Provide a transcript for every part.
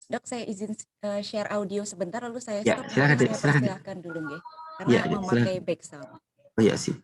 Dok, saya izin share audio sebentar, lalu saya Ya, stop, silakan, nanti Dek. saya Silakan, Dek. persilahkan dulu, nggih, karena Ya, memakai silakan. back sound. Oh ya, sih.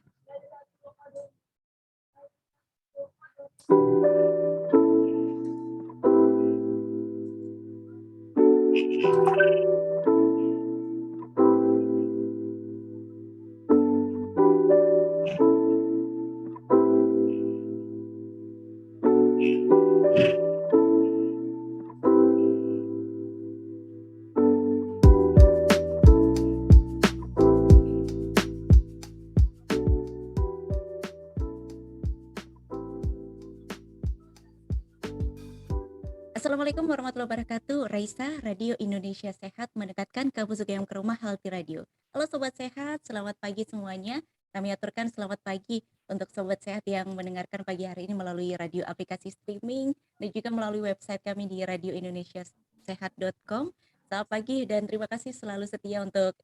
Assalamualaikum warahmatullahi wabarakatuh. Raisa, Radio Indonesia Sehat mendekatkan kamu juga yang ke rumah Healthy Radio. Halo Sobat Sehat, selamat pagi semuanya. Kami aturkan selamat pagi untuk Sobat Sehat yang mendengarkan pagi hari ini melalui radio aplikasi streaming dan juga melalui website kami di radioindonesiasehat.com. Selamat pagi dan terima kasih selalu setia untuk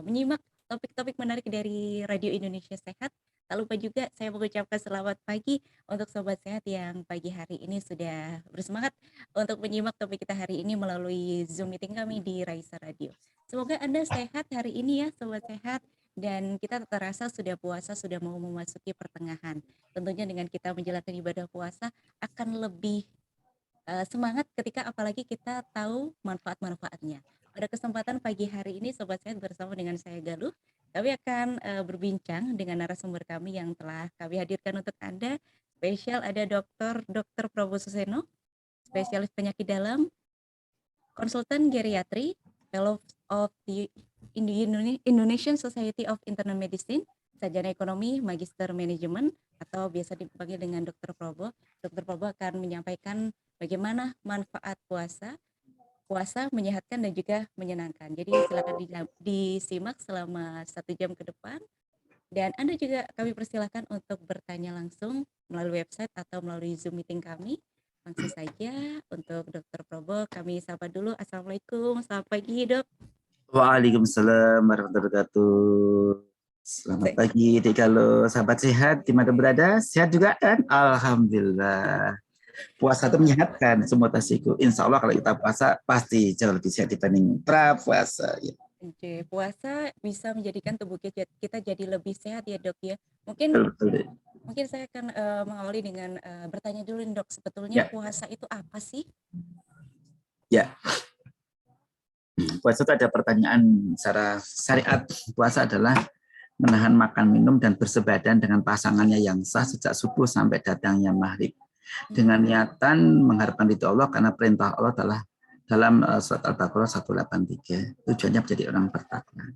menyimak topik-topik menarik dari Radio Indonesia Sehat. Tak lupa juga saya mengucapkan selamat pagi untuk Sobat Sehat yang pagi hari ini sudah bersemangat untuk menyimak topik kita hari ini melalui Zoom meeting kami di Raisa Radio. Semoga Anda sehat hari ini ya Sobat Sehat, dan kita terasa sudah puasa, sudah mau memasuki pertengahan. Tentunya dengan kita menjalankan ibadah puasa akan lebih semangat ketika apalagi kita tahu manfaat-manfaatnya. Pada kesempatan pagi hari ini Sobat Sehat bersama dengan saya Galuh, kami akan berbincang dengan narasumber kami yang telah kami hadirkan untuk Anda. Spesial ada Dr. Prabowo Suseno, spesialis penyakit dalam, konsultan geriatri, fellow of the Indonesian Society of Internal Medicine, sarjana ekonomi, magister manajemen, atau biasa dipanggil dengan Dr. Prabowo. Dr. Prabowo akan menyampaikan bagaimana manfaat puasa menyehatkan dan juga menyenangkan. Jadi silakan disimak selama 1 jam ke depan. Dan Anda juga kami persilahkan untuk bertanya langsung melalui website atau melalui Zoom meeting kami. Langsung saja untuk Dr. Prabowo kami sapa dulu. Assalamualaikum, selamat pagi Dok. Waalaikumsalam warahmatullahi wabarakatuh. Selamat pagi, Dek Galuh. Sahabat sehat, di mana berada? Sehat juga kan? Alhamdulillah. Puasa itu menyehatkan semua tasiku. Insya Allah kalau kita puasa pasti jauh lebih sehat dibanding pra-puasa. Ya. Oke, puasa bisa menjadikan tubuh kita jadi lebih sehat ya Dok ya. Mungkin saya akan mengawali dengan bertanya dulu Dok, sebetulnya puasa itu apa sih? Ya, puasa itu ada pertanyaan secara syariat. Puasa adalah menahan makan minum dan bersebadan dengan pasangannya yang sah sejak subuh sampai datangnya maghrib. Dengan niatan mengharapkan ridho Allah karena perintah Allah adalah dalam surat Al-Baqarah 183. Tujuannya menjadi orang bertakwa.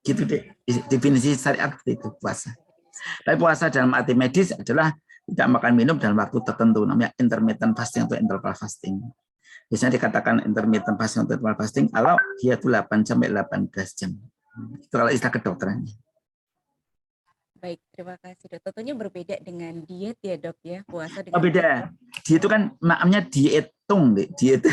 Gitu deh, definisi syariat itu puasa. Tapi puasa dalam arti medis adalah tidak makan minum dalam waktu tertentu, namanya intermittent fasting atau interval fasting. Biasanya dikatakan intermittent fasting atau interval fasting kalau dia itu 8 sampai 18 jam. Itu kalau istilah kedokterannya. Baik, terima kasih Dok. Tentunya berbeda dengan diet ya Dok ya, puasa dengan beda. Diet itu kan maknanya dihitung, diet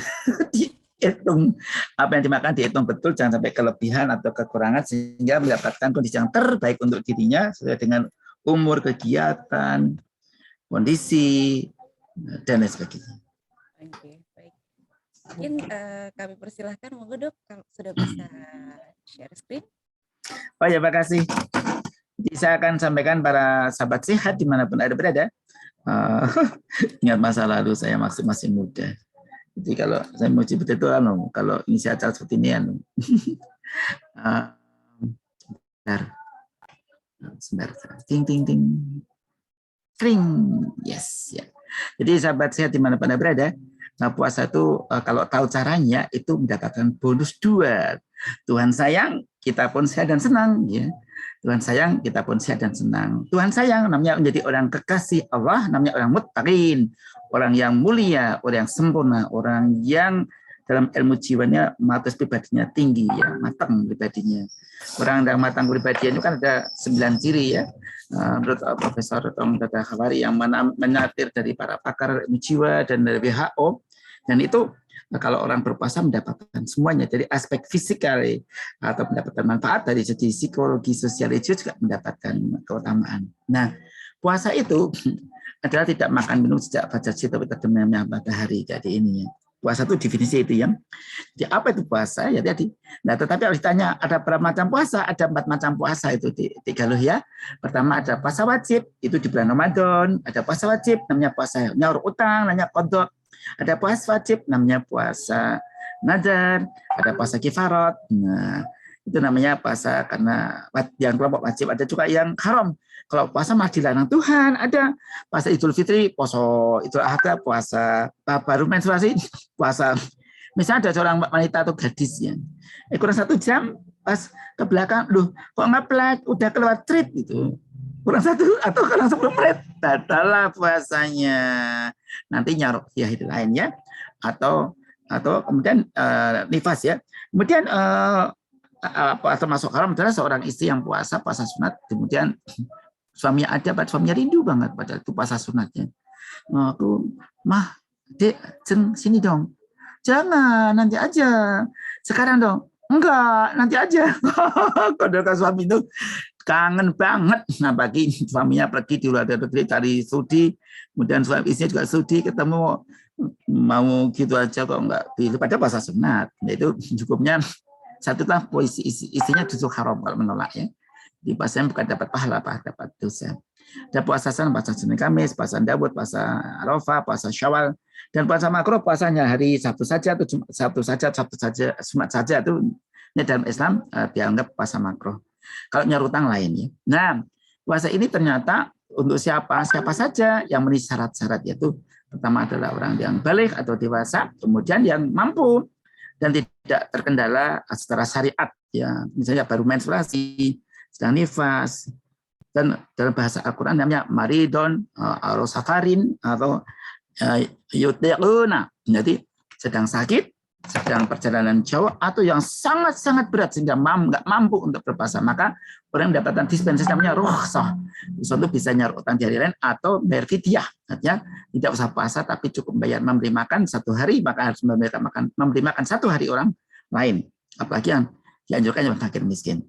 dihitung apa yang dimakan, dihitung betul, jangan sampai kelebihan atau kekurangan sehingga mendapatkan kondisi yang terbaik untuk dirinya sesuai dengan umur, kegiatan, kondisi dan lain sebagainya. Oke, baik. Mungkin kami persilahkan, monggo Dok, kalau sudah bisa share screen. Oh ya, makasih. Jadi saya akan sampaikan para sahabat sehat dimanapun Anda berada. Ingat masa lalu saya masih muda. Jadi kalau saya mau cerita itu kalau isi acara seperti ini sebentar. Ting ting ting. Kring. Yes, ya. Jadi sahabat sehat dimanapun Anda berada, nah puasa itu kalau tahu caranya itu mendapatkan bonus 2. Tuhan sayang, kita pun sehat dan senang, ya. Tuhan sayang, kita pun sehat dan senang. Tuhan sayang namanya menjadi orang kekasih Allah, namanya orang muttaqin, orang yang mulia, orang yang sempurna, orang yang dalam ilmu jiwanya, matus pribadinya tinggi, ya, matang pribadinya. Orang yang matang pribadinya itu kan ada 9 ciri, ya. Menurut Profesor Tom Dada Hawari yang menyatir dari para pakar ilmu jiwa dan dari WHO, dan itu kalau orang berpuasa mendapatkan semuanya, dari aspek fisikal atau mendapatkan manfaat, dari segi psikologi, sosial juga mendapatkan keutamaan. Nah, puasa itu adalah tidak makan minum sejak fajar sampai terbenamnya matahari. Jadi ini Puasa itu definisi itu ya. Jadi apa itu puasa? Ya tadi. Nah, tetapi kalau ditanya ada berapa macam puasa? Ada 4 macam puasa itu di Galuh ya. Pertama ada puasa wajib, itu di bulan Ramadan. Ada puasa wajib, namanya puasa nyaur utang, namanya qadha. Ada puasa wajib, namanya puasa nadar. Ada puasa kifarat. Nah, itu namanya puasa karena yang kelompok wajib. Ada juga yang haram. Kalau puasa malah dilarang Tuhan, ada puasa Idul Fitri, puasa Idul Adha, puasa baru menstruasi, puasa. Misalnya ada seorang wanita atau gadis ya, kurang 1 jam pas ke belakang, loh kok ngeplek, udah keluar treat gitu, kurang 1 atau kurang 10 menit, batallah puasanya. Nantinya ruqyah itu lain ya, atau kemudian nifas ya. Kemudian termasuk haram adalah seorang istri yang puasa sunat, kemudian suaminya ada, suaminya rindu banget pada itu puasa sunatnya. Aku, mah, dek, sini dong. Jangan, nanti aja. Sekarang dong. Enggak, nanti aja. Kalau suami itu kangen banget. Nah, pagi suaminya pergi di luar negeri cari studi, kemudian suami istrinya juga studi, ketemu mau gitu aja kok enggak. Pada puasa sunat. Nah, itu cukupnya satu lah posisi istrinya justru haram kalau menolak ya. Di puasanya bukan dapat pahala, dapat dosa. Ada puasa Senin, puasa Senin Kamis, puasa Daud, puasa Arafah, puasa Syawal, dan puasa makruh puasanya hari Sabtu saja atau Sabtu saja, Jumat saja itu dalam Islam dianggap puasa makruh. Kalau nyarutang lain ya. Nah, puasa ini ternyata untuk siapa saja yang memenuhi syarat-syarat, yaitu pertama adalah orang yang balik atau dewasa, kemudian yang mampu dan tidak terkendala secara syariat ya, misalnya baru menstruasi, sedang nifas, dan dalam bahasa Al-Quran namanya maridon atau safarin atau yutiquna, jadi sedang sakit, sedang perjalanan jauh, atau yang sangat-sangat berat sehingga nggak mampu untuk berpuasa, maka orang mendapatkan dispensasi namanya rukhsah. Suatu bisa nyaur utang di hari lain atau bayar fidyah, artinya tidak usah puasa tapi cukup bayar memberi makan 1 hari, maka harus memberi makan 1 hari orang lain, apalagi yang dianjurkan yang fakir miskin.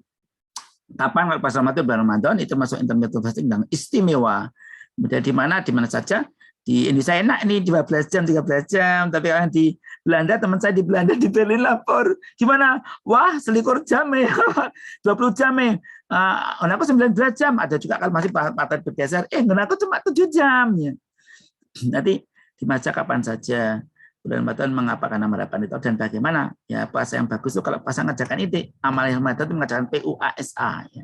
Kapan kalau pas Ramadan itu masuk intermittent fasting yang istimewa. Kemudian di mana saja. Di Indonesia enak ini 12 jam, 13 jam, tapi kalau di Belanda, teman saya di Belanda di Berlin lapor, gimana? Wah, 21 jam ya, 20 jam ya. Aku 19 jam, ada juga kalau masih patah bergeser, aku cuma 7 jam ya. Nanti dibaca kapan saja. Bulan Ramadan mengapa karena harapan itu, dan bagaimana ya puasa yang bagus itu kalau puasa mengerjakan ide amal yang Ramadan itu mengerjakan PUASA ya.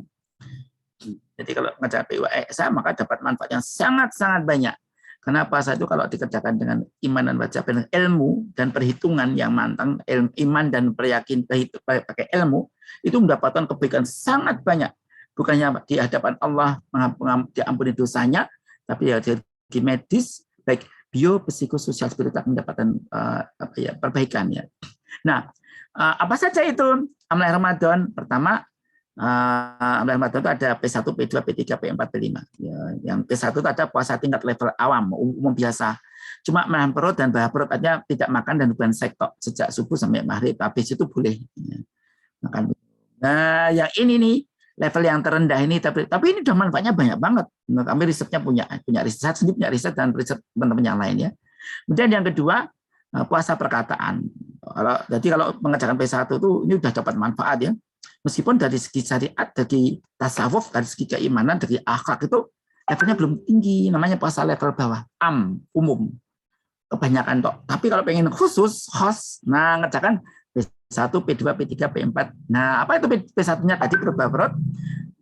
Jadi kalau mengerjakan PUASA maka dapat manfaat yang sangat banyak, karena puasa itu kalau dikerjakan dengan iman dan baca dengan ilmu dan perhitungan yang matang, iman dan peryakin pakai ilmu, itu mendapatkan kebaikan sangat banyak, bukannya di hadapan Allah diampuni dosanya, tapi ya di medis baik bio, psikososial, spiritual mendapatkan perbaikan ya. Nah, apa saja itu amalan Ramadan? Pertama, amalan Ramadan itu ada P1, P2, P3, P4, P5. Ya, yang P1 itu ada puasa tingkat level awam, umum biasa. Cuma menahan perut dan bahas perut aja, tidak makan dan bukan sektok sejak subuh sampai maghrib. Habis itu boleh ya, makan. Nah, yang ini nih level yang terendah ini, tapi ini udah manfaatnya banyak banget. Kami risetnya punya riset, saya sendiri punya riset dan riset teman-teman yang lain ya. Kemudian yang kedua, puasa perkataan. Jadi kalau mengerjakan P1 itu ini udah dapat manfaat ya. Meskipun dari segi syariat, dari tasawuf, dari segi keimanan, dari akhlak itu levelnya belum tinggi, namanya puasa level bawah, umum. Kebanyakan toh. Tapi kalau pengen khusus, nah ngerjakan P1, P2, P3, P4. Nah, apa itu P1-nya tadi perut,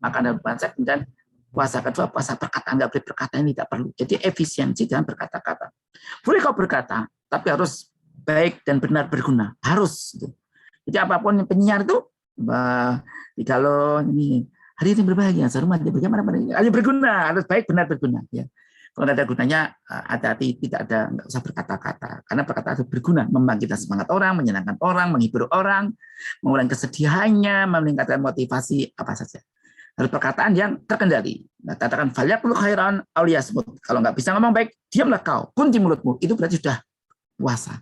makan dan baca, dan puasa kedua puasa perkataan, nggak boleh berkata ini tidak perlu. Jadi efisiensi dalam berkata-kata. Boleh kau berkata, tapi harus baik dan benar berguna, harus. Jadi apapun penyiar itu, kalau ini hari ini berbahagia, serumah bagaimana, harus berguna, harus baik, benar, berguna. Ya. Kalau nggak ada gunanya, hati-hati, nggak usah berkata-kata. Karena berkata itu berguna, membangkitkan semangat orang, menyenangkan orang, menghibur orang, mengurangi kesedihannya, meningkatkan motivasi, apa saja. Harus perkataan yang terkendali. Nah, katakan falyaqul khairan aw liyasmut. Kalau nggak bisa ngomong baik, diamlah kau, kunci mulutmu. Itu berarti sudah puasa.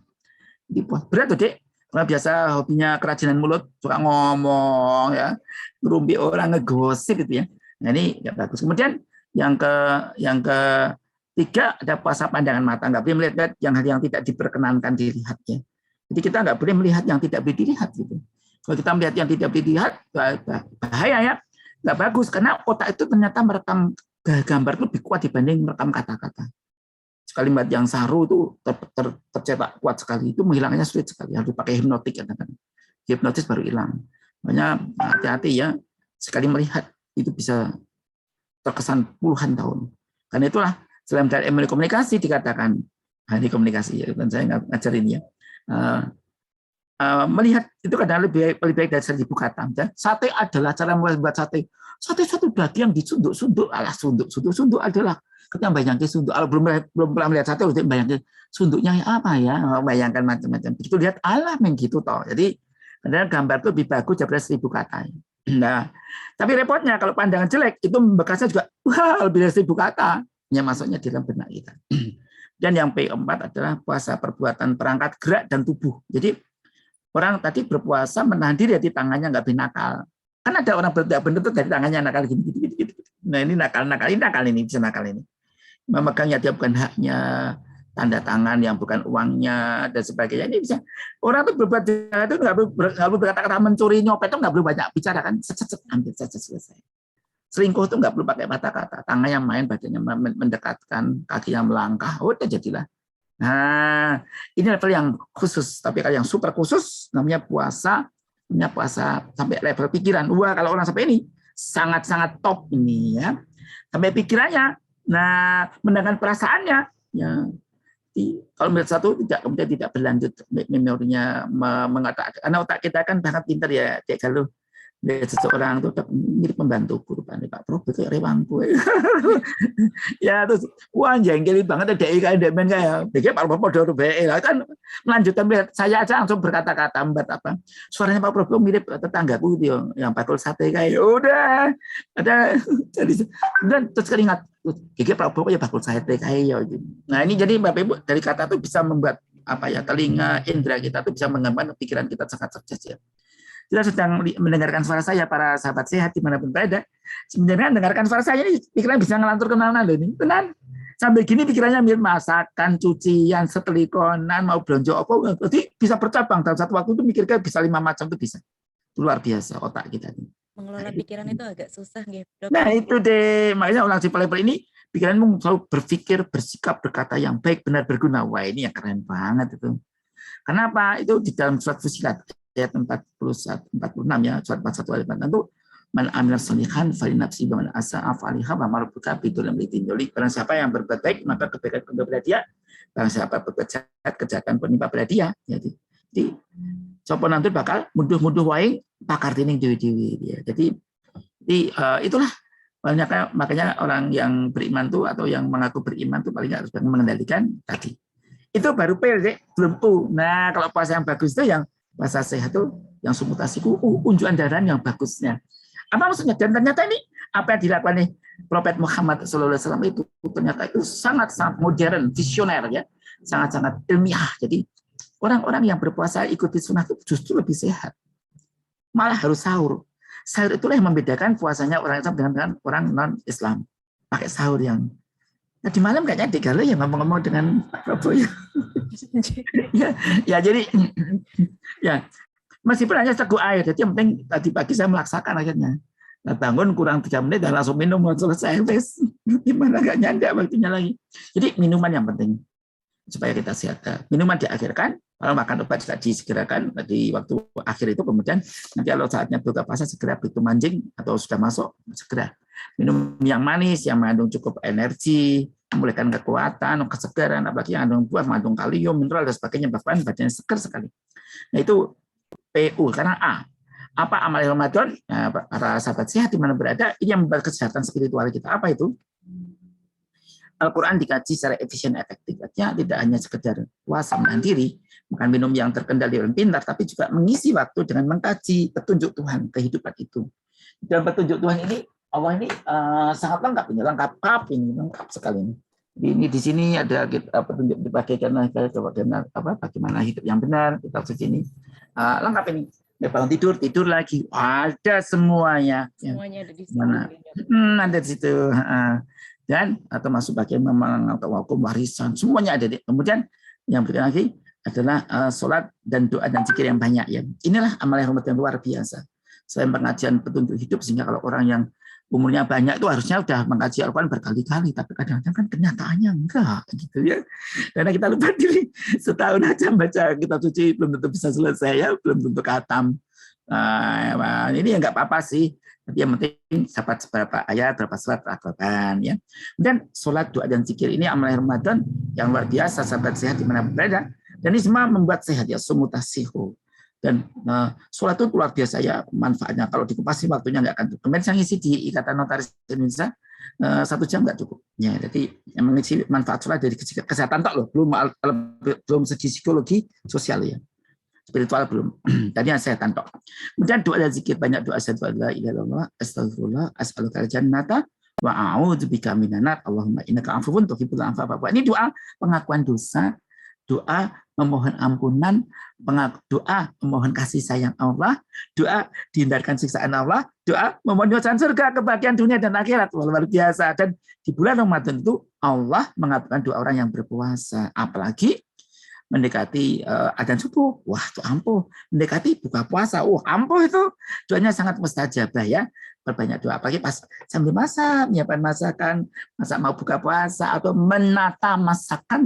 Jadi berat tuh, Dek. Kalau biasa hobinya kerajinan mulut, suka ngomong, ya, ngerumpi orang, ngegosip gitu ya. Nah, ini nggak bagus. Kemudian yang ketiga ada puasa pandangan mata, nggak boleh melihat yang hal yang tidak diperkenankan dilihatnya. Jadi kita nggak boleh melihat yang tidak boleh dilihat gitu. Kalau kita melihat yang tidak boleh dilihat, bahaya ya, nggak bagus karena otak itu ternyata merekam gambar itu lebih kuat dibanding merekam kata-kata. Kalimat yang saru itu tercetak kuat sekali, itu menghilangkannya sulit sekali, harus dipakai hipnotik kadang-kadang. Hipnotis baru hilang. Makanya hati-hati ya, sekali melihat itu bisa terkesan puluhan tahun. Karena itulah dalam ilmu komunikasi dikatakan, ini komunikasi ya, dan saya ngajarin ya, melihat itu kadang lebih baik dari 1000 kata. Sate adalah cara membuat sate. Sate satu daging yang disunduk-sunduk, alah sunduk adalah kita bayangkan sunduk. Kalau belum pernah melihat sate, udah bayangkan sunduknya apa ya, bayangkan macam-macam. Begitu lihat alah gitu toh. Jadi kadang gambar itu lebih bagus daripada 1000 kata. Nah, tapi repotnya kalau pandangan jelek itu bekasnya juga lebih dari 1000 kata. Ya masuknya di dalam benak kita. Dan yang P4 adalah puasa perbuatan perangkat gerak dan tubuh. Jadi orang tadi berpuasa menahan diri di tangannya nggak binakal. Kan ada orang tidak benar tuh dari tangannya nakal gini. Nah ini nakal ini bisa nakal ini. Memegangnya dia bukan haknya, tanda tangan yang bukan uangnya dan sebagainya. Ini bisa orang tuh berbuat itu nggak perlu berkata-kata mencuri, nyopet itu nggak perlu banyak bicara kan, ambil saja selesai. Selingkuh itu nggak perlu pakai kata-kata, tangannya main, badannya mendekatkan, kakinya melangkah, udah jadilah. Nah, ini level yang khusus, tapi kalau yang super khusus namanya puasa sampai level pikiran. Wah, kalau orang sampai ini sangat-sangat top ini ya. Sampai pikirannya, nah, mendengarkan perasaannya ya. Kalau melihat satu kemudian tidak berlanjut memorinya mengatakan, karena otak kita kan sangat pintar ya, kalau lihat seseorang itu mirip pembantuku rupanya Pak Prof itu rewangku ya terus wah jengkelin banget ada kayak demen kayak pikir Pak Prof udah lah kan melanjutkan melihat saya aja langsung berkata-kata membuat apa suaranya Pak Prof mirip tetanggaku itu yang bakul sate kayak udah ada jadi dan terus keringat pikir Pak Prof ya bakul sate kayak ya nah ini jadi Bapak Ibu dari kata itu bisa membuat apa ya telinga indera kita tuh bisa mengembangkan pikiran kita sangat cerdas ya. Kita sedang mendengarkan suara saya, para sahabat sehat dimanapun berada. Sebenarnya mendengarkan suara saya ini pikiran bisa ngelantur kenalan loh ini. Tenan. Sampai gini pikirannya mirip masakan, cucian, setelikonan, mau belanja apa. Jadi bisa bercabang dalam satu waktu itu mikirnya bisa 5 macam itu bisa. Itu luar biasa otak kita ini. Mengelola pikiran itu agak susah gitu. Nah itu deh, makanya orang di level ini pikiranmu selalu berpikir, bersikap, berkata yang baik, benar, berguna. Wah ini yang keren banget itu. Kenapa? Itu di dalam surat Fusilat ayat 46 ya, surat 41 ayat 46 itu man amila sholihan falinafsi wa man asa'a fa'alaiha wa marbuka bidul amritinjoli. Barang siapa yang berbuat baik maka kebaikan kepada dia, barang siapa berbuat jahat kejahatan menimpa pada dia. Jadi sapa nanti bakal munduh-munduh wae pakar tining dewi-dewi dia. Jadi itulah makanya orang yang beriman tuh atau yang mengaku beriman tuh paling harus mengendalikan tadi. Itu baru P, belum U. Nah, kalau puasa yang bagus itu yang puasa sehat itu yang sumutasiku unjukan darah yang bagusnya. Apa maksudnya? Dan ternyata ini apa yang dilakukan nih Prophet Muhammad SAW itu ternyata itu sangat-sangat modern, visioner ya, sangat-sangat ilmiah. Jadi orang-orang yang berpuasa ikuti sunnah itu justru lebih sehat. Malah harus sahur. Sahur itulah yang membedakan puasanya orang Islam dengan orang non-Islam. Pakai sahur yang nah, di malam kayaknya Degalo ya ngomong-ngomong dengan Pak Prabowo ya jadi ya meskipun hanya seteguk air, jadi yang penting tadi pagi saya melaksakan akhirnya. Nah, bangun kurang 3 menit dan langsung minum selesai. Gimana nggak nyanda waktunya lagi. Jadi minuman yang penting supaya kita sehat. Minuman diakhirkan, kalau makan obat juga disegerakan di waktu akhir itu kemudian nanti kalau saatnya buka puasa segera begitu manjing atau sudah masuk segera minum yang manis yang mengandung cukup energi, memulihkan kekuatan, kesegaran, apalagi yang mengandung buah, mengandung kalium, mineral dan sebagainya, bahkan badannya segar sekali. Nah itu PU karena A. Apa amal Ramadan? Nah, para sahabat sehat di mana berada, ini yang membuat kesehatan spiritual kita. Apa itu? Al-Quran dikaji secara efisien efektif. Artinya tidak hanya sekedar puasa menahan diri, makan minum yang terkendali dan pintar, tapi juga mengisi waktu dengan mengkaji petunjuk Tuhan, kehidupan itu. Dalam petunjuk Tuhan ini, Allah ini sangat lengkap ini, lengkap sekali. Ini di sini ada petunjuk bagaimana hidup yang benar, kita di sini lengkap ini. Bangun tidur lagi, ada semuanya. Semuanya ada di situ. Ada di situ. Dan atau masuk bagian memang atau hukum warisan, semuanya ada. Kemudian yang berikutnya lagi adalah sholat dan doa dan zikir yang banyak ya. Inilah amal yang luar biasa. Selain pengajian petunjuk hidup, sehingga kalau orang yang umurnya banyak itu harusnya udah mengkaji Al-Quran berkali-kali, tapi kadang-kadang kan kenyataannya enggak gitu ya. Karena kita lupa diri, setahun aja baca kitab suci belum tentu bisa selesai ya, belum tentu khatam. Ini ya enggak apa-apa sih. Tapi yang penting dapat beberapa ayat, berapa surat Al-Quran ya. Dan sholat, doa dan zikir ini amal Ramadan yang luar biasa, sahabat sehat di mana berada. Dan ini semua membuat sehat ya, sumutasihu. Dan sholat itu luar biasa ya manfaatnya. Kalau dikupas waktunya nggak akan cukup. Kemarin saya ngisi di Ikatan Notaris Indonesia 1 jam nggak cukup. Ya, jadi yang mengisi manfaat sholat dari kesehatan tak loh, belum segi psikologi sosial ya, spiritual belum. Tadi yang saya tantok. Kemudian doa dan zikir banyak doa, astagfirullah, as'alukal jannata wa a'udzubika minan nar, Allahumma innaka afuwun tuhibbul afwa fa'fu. Ini doa pengakuan dosa, doa memohon ampunan, doa memohon kasih sayang Allah, doa dihindarkan siksaan Allah, doa memohon jalan surga, kebahagiaan dunia dan akhirat. Luar biasa. Dan di bulan Ramadan itu Allah mengabulkan doa orang yang berpuasa, apalagi mendekati adzan subuh, wah itu ampuh. Mendekati buka puasa, ampuh itu. Doanya sangat mustajabah ya. Berbanyak doa, apalagi pas sambil masak, menyiapkan masakan, masak mau buka puasa atau menata masakan.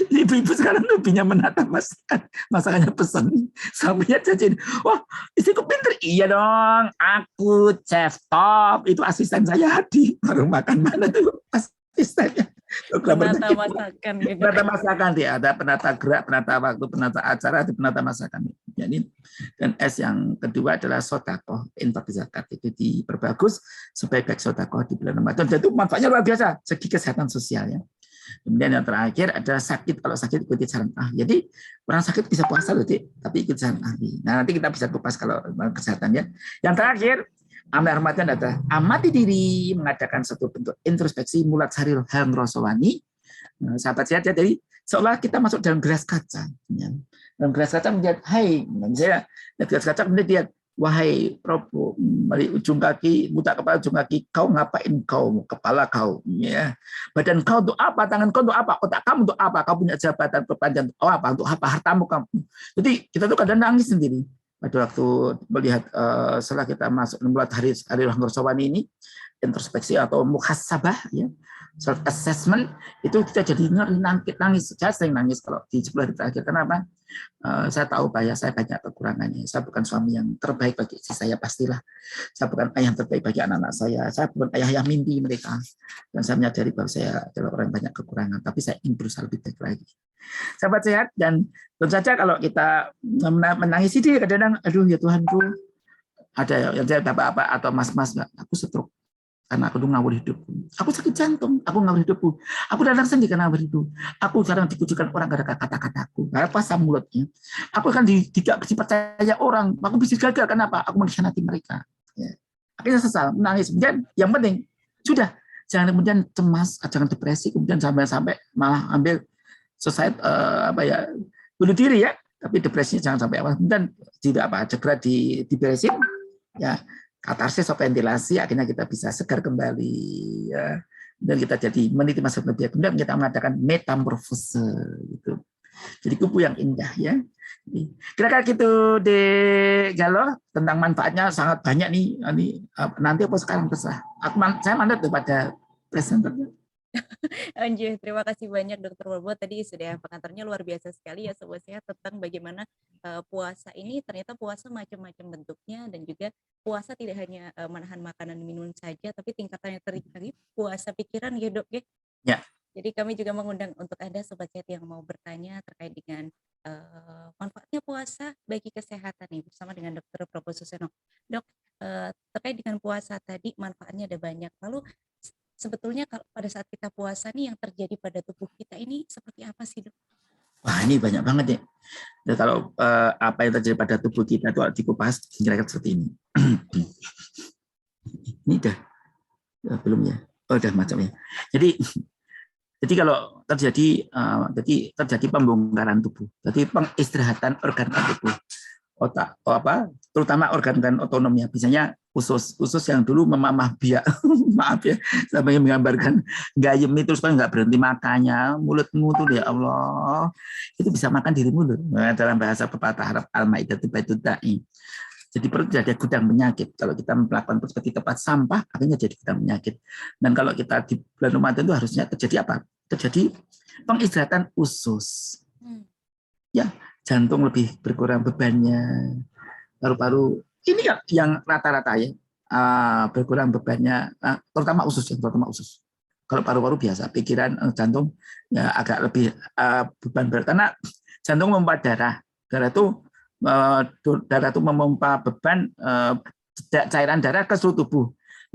Ibu-ibu sekarang lebihnya menata masakan, masakannya pesan, suaminya jajan. Wah, istriku pinter. Iya dong, aku chef top, itu asisten saya Hadi. Baru makan mana tuh asistennya. Penata masakan gitu. Penata masakan dia, ada penata gerak, penata waktu, penata acara, ada penata masakan. Jadi, dan S yang kedua adalah sodakoh, infak zakat, itu diperbagus supaya baik sodakoh di bulan Ramadan. Dan itu manfaatnya luar biasa segi kesehatan sosialnya. Kemudian yang terakhir adalah sakit. Kalau sakit ikuti saran ahli. Jadi orang sakit bisa puasa loh, tapi ikut saran ahli. Nah, nanti kita bisa kupas kalau kesehatannya. Yang terakhir, amal Ramadan adalah amati diri, mengadakan satu bentuk introspeksi mulat saril hal rosowani. Sahabat sehat ya, jadi seolah kita masuk dalam gelas kaca. Dalam gelas kaca melihat, hai, saya gelas kaca kemudian lihat, wahai Prabu, dari ujung kaki, buta kepala ujung kaki, kau ngapain kau, kepala kau, ya, badan kau untuk apa, tangan kau untuk apa, otak kamu untuk apa, kau punya jabatan perpanjang untuk apa, hartamu kamu. Jadi kita tuh kadang nangis sendiri pada waktu melihat setelah kita masuk membuat hari Rosowani ini, introspeksi atau muhasabah ya, self assessment, itu kita jadi nangis. Saya sering nangis kalau di 10 hari terakhir. Kenapa? Saya tahu bahwa saya banyak kekurangannya. Saya bukan suami yang terbaik bagi istri saya, pastilah. Saya bukan ayah yang terbaik bagi anak-anak saya. Saya bukan ayah yang mimpi mereka. Dan saya menyadari bahwa saya adalah orang yang banyak kekurangan. Tapi saya ingin berusaha lebih baik lagi. Sahabat sehat, dan tentu saja kalau kita menangisi dia kadang-kadang, aduh ya Tuhanku, ada yang saya bapak-bapak atau mas-mas, aku stroke karena aku ngawur hidup. Aku sakit jantung, aku ngawur hidupku. Aku datang sendiri karena ngawur hidup. Aku sekarang dikucilkan orang gara-gara kata-kataku. Karena pasang mulutnya. Aku akan tidak dipercaya orang. Aku bisa gagal. Kenapa? Aku mengkhianati mereka. Ya. Akhirnya sesal, menangis. Kemudian yang penting, sudah. Jangan kemudian cemas, jangan depresi, kemudian sampai malah ambil selesai bunuh diri ya. Tapi depresinya jangan sampai apa. Kemudian tidak apa, segera diberesin. Ya. Katarsis atau ventilasi, akhirnya kita bisa segar kembali ya. Dan kita jadi meniti masa lebih. Kemudian kita mengadakan metamorfose gitu. Jadi kupu yang indah ya. Kira-kira gitu deh Galo, tentang manfaatnya sangat banyak nih. Nanti apa sekarang terserah. Saya mandat kepada presenternya. Anjir, terima kasih banyak Dokter Bobo, tadi sudah pengantarnya luar biasa sekali ya Sobat Sehat tentang bagaimana puasa ini ternyata puasa macam-macam bentuknya, dan juga puasa tidak hanya menahan makanan minum saja, tapi tingkatannya terjadi puasa pikiran ya Dok ya. Ya. Jadi kami juga mengundang untuk Anda Sobat Sehat yang mau bertanya terkait dengan manfaatnya puasa bagi kesehatan nih bersama dengan Dokter Bobo Suseno. Dok, terkait dengan puasa tadi manfaatnya ada banyak. Lalu sebetulnya kalau pada saat kita puasa nih yang terjadi pada tubuh kita ini seperti apa sih Dok? Wah ini banyak banget ya. Dan kalau apa yang terjadi pada tubuh kita itu dikupas kira-kira seperti ini. Ini udah belum ya? Oh udah macamnya. Jadi kalau terjadi pembongkaran tubuh, jadi pengistirahatan organ tubuh. otak, terutama organ otonomnya. Biasanya usus yang dulu memamah biak, maaf ya, sampai menggambarkan gayem itu supaya nggak berhenti makannya, mulutmu tuh ya Allah, itu bisa makan dirimu loh. Nah, dalam bahasa pepatah Arab Al-Maidah itu da'i. Jadi perut jadi gudang penyakit. Kalau kita melakukan seperti tempat sampah, akhirnya jadi gudang penyakit. Dan kalau kita di bulan Ramadan itu harusnya terjadi apa? Terjadi pengistirahatan usus. Ya, jantung lebih berkurang bebannya, paru-paru ini yang rata-rata ya berkurang bebannya, terutama usus. Kalau paru-paru biasa, pikiran, jantung ya agak lebih beban berat karena jantung memompa darah itu memompa beban cairan darah ke seluruh tubuh.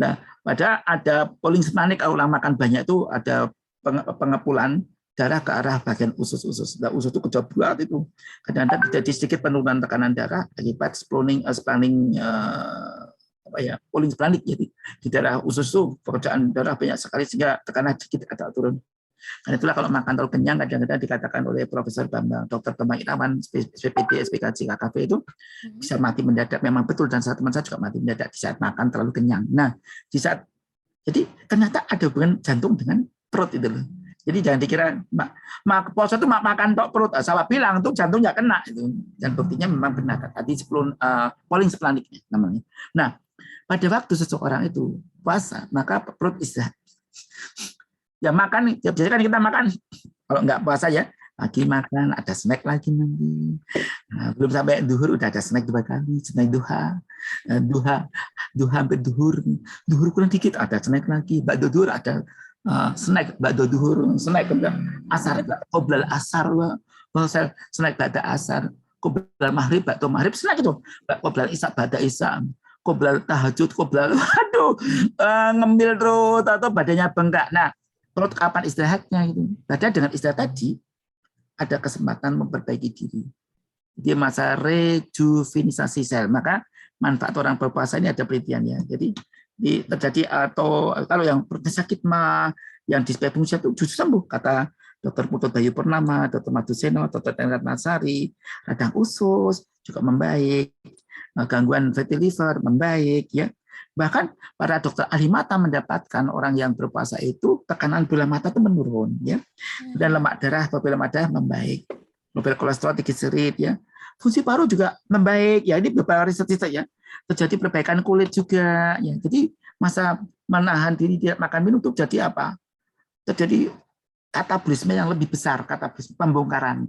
Nah, pada ada pooling splenic kalau makan banyak itu ada pengepulan darah ke arah bagian usus. Nah, usus itu kejauhan itu. Kadang-kadang terjadi sedikit penurunan tekanan darah akibat pooling splenic. Jadi di daerah usus itu pekerjaan darah banyak sekali sehingga tekanan sedikit agak turun. Karena itulah kalau makan terlalu kenyang kadang-kadang dikatakan oleh Profesor Dr. Bambang Irawan, SPPD, SPKJ, KKP itu bisa mati mendadak. Memang betul, dan teman saya juga mati mendadak di saat makan terlalu kenyang. Nah, jadi ternyata ada hubungan jantung dengan perut itu loh. Jadi jangan dikira puasa itu makan tok perut. Salah bilang tuh jantungnya kena itu. Dan buktinya memang benar. Tadi pooling splenic namanya. Nah, pada waktu seseorang itu puasa, maka perut istirahat. Ya makan, ya biasanya kan kita makan kalau nggak puasa ya, pagi makan, ada snack lagi nanti. Nah, belum sampai duhur udah ada snack 2 kali, snack duha sampai duhur kurang dikit ada snack lagi, bakdo duhur ada snack bakdo duhur, snack asar, qoblal asar, snack bakda asar, qoblal maghrib, bakdo maghrib, snack itu, qoblal isya, bakda isya, qoblal tahajud, qoblal, aduh, ngemil terus atau badannya bengkak. Nah, perut kapan istirahatnya itu? Padahal dengan istirahat tadi ada kesempatan memperbaiki diri. Dia masa rejuvenisasi sel. Maka manfaat orang berpuasa ini ada penelitiannya. Jadi terjadi atau kalau yang perutnya sakit mah yang di fungsi itu justru sembuh, kata Dr. Putut Bayu Purnama, Dr. Maduseno, Dr. Tenrat Nasari, radang usus juga membaik, gangguan fatty liver membaik, ya. Bahkan para dokter ahli mata mendapatkan orang yang berpuasa itu tekanan bola mata itu menurun, ya, dan lemak darah, lemak darah membaik, level kolesterol triglycerid, ya, fungsi paru juga membaik, ya. Ini beberapa riset ya, terjadi perbaikan kulit juga, ya. Jadi masa menahan diri tidak makan minum itu jadi apa? Terjadi katabolisme yang lebih besar, katabolisme pembongkaran,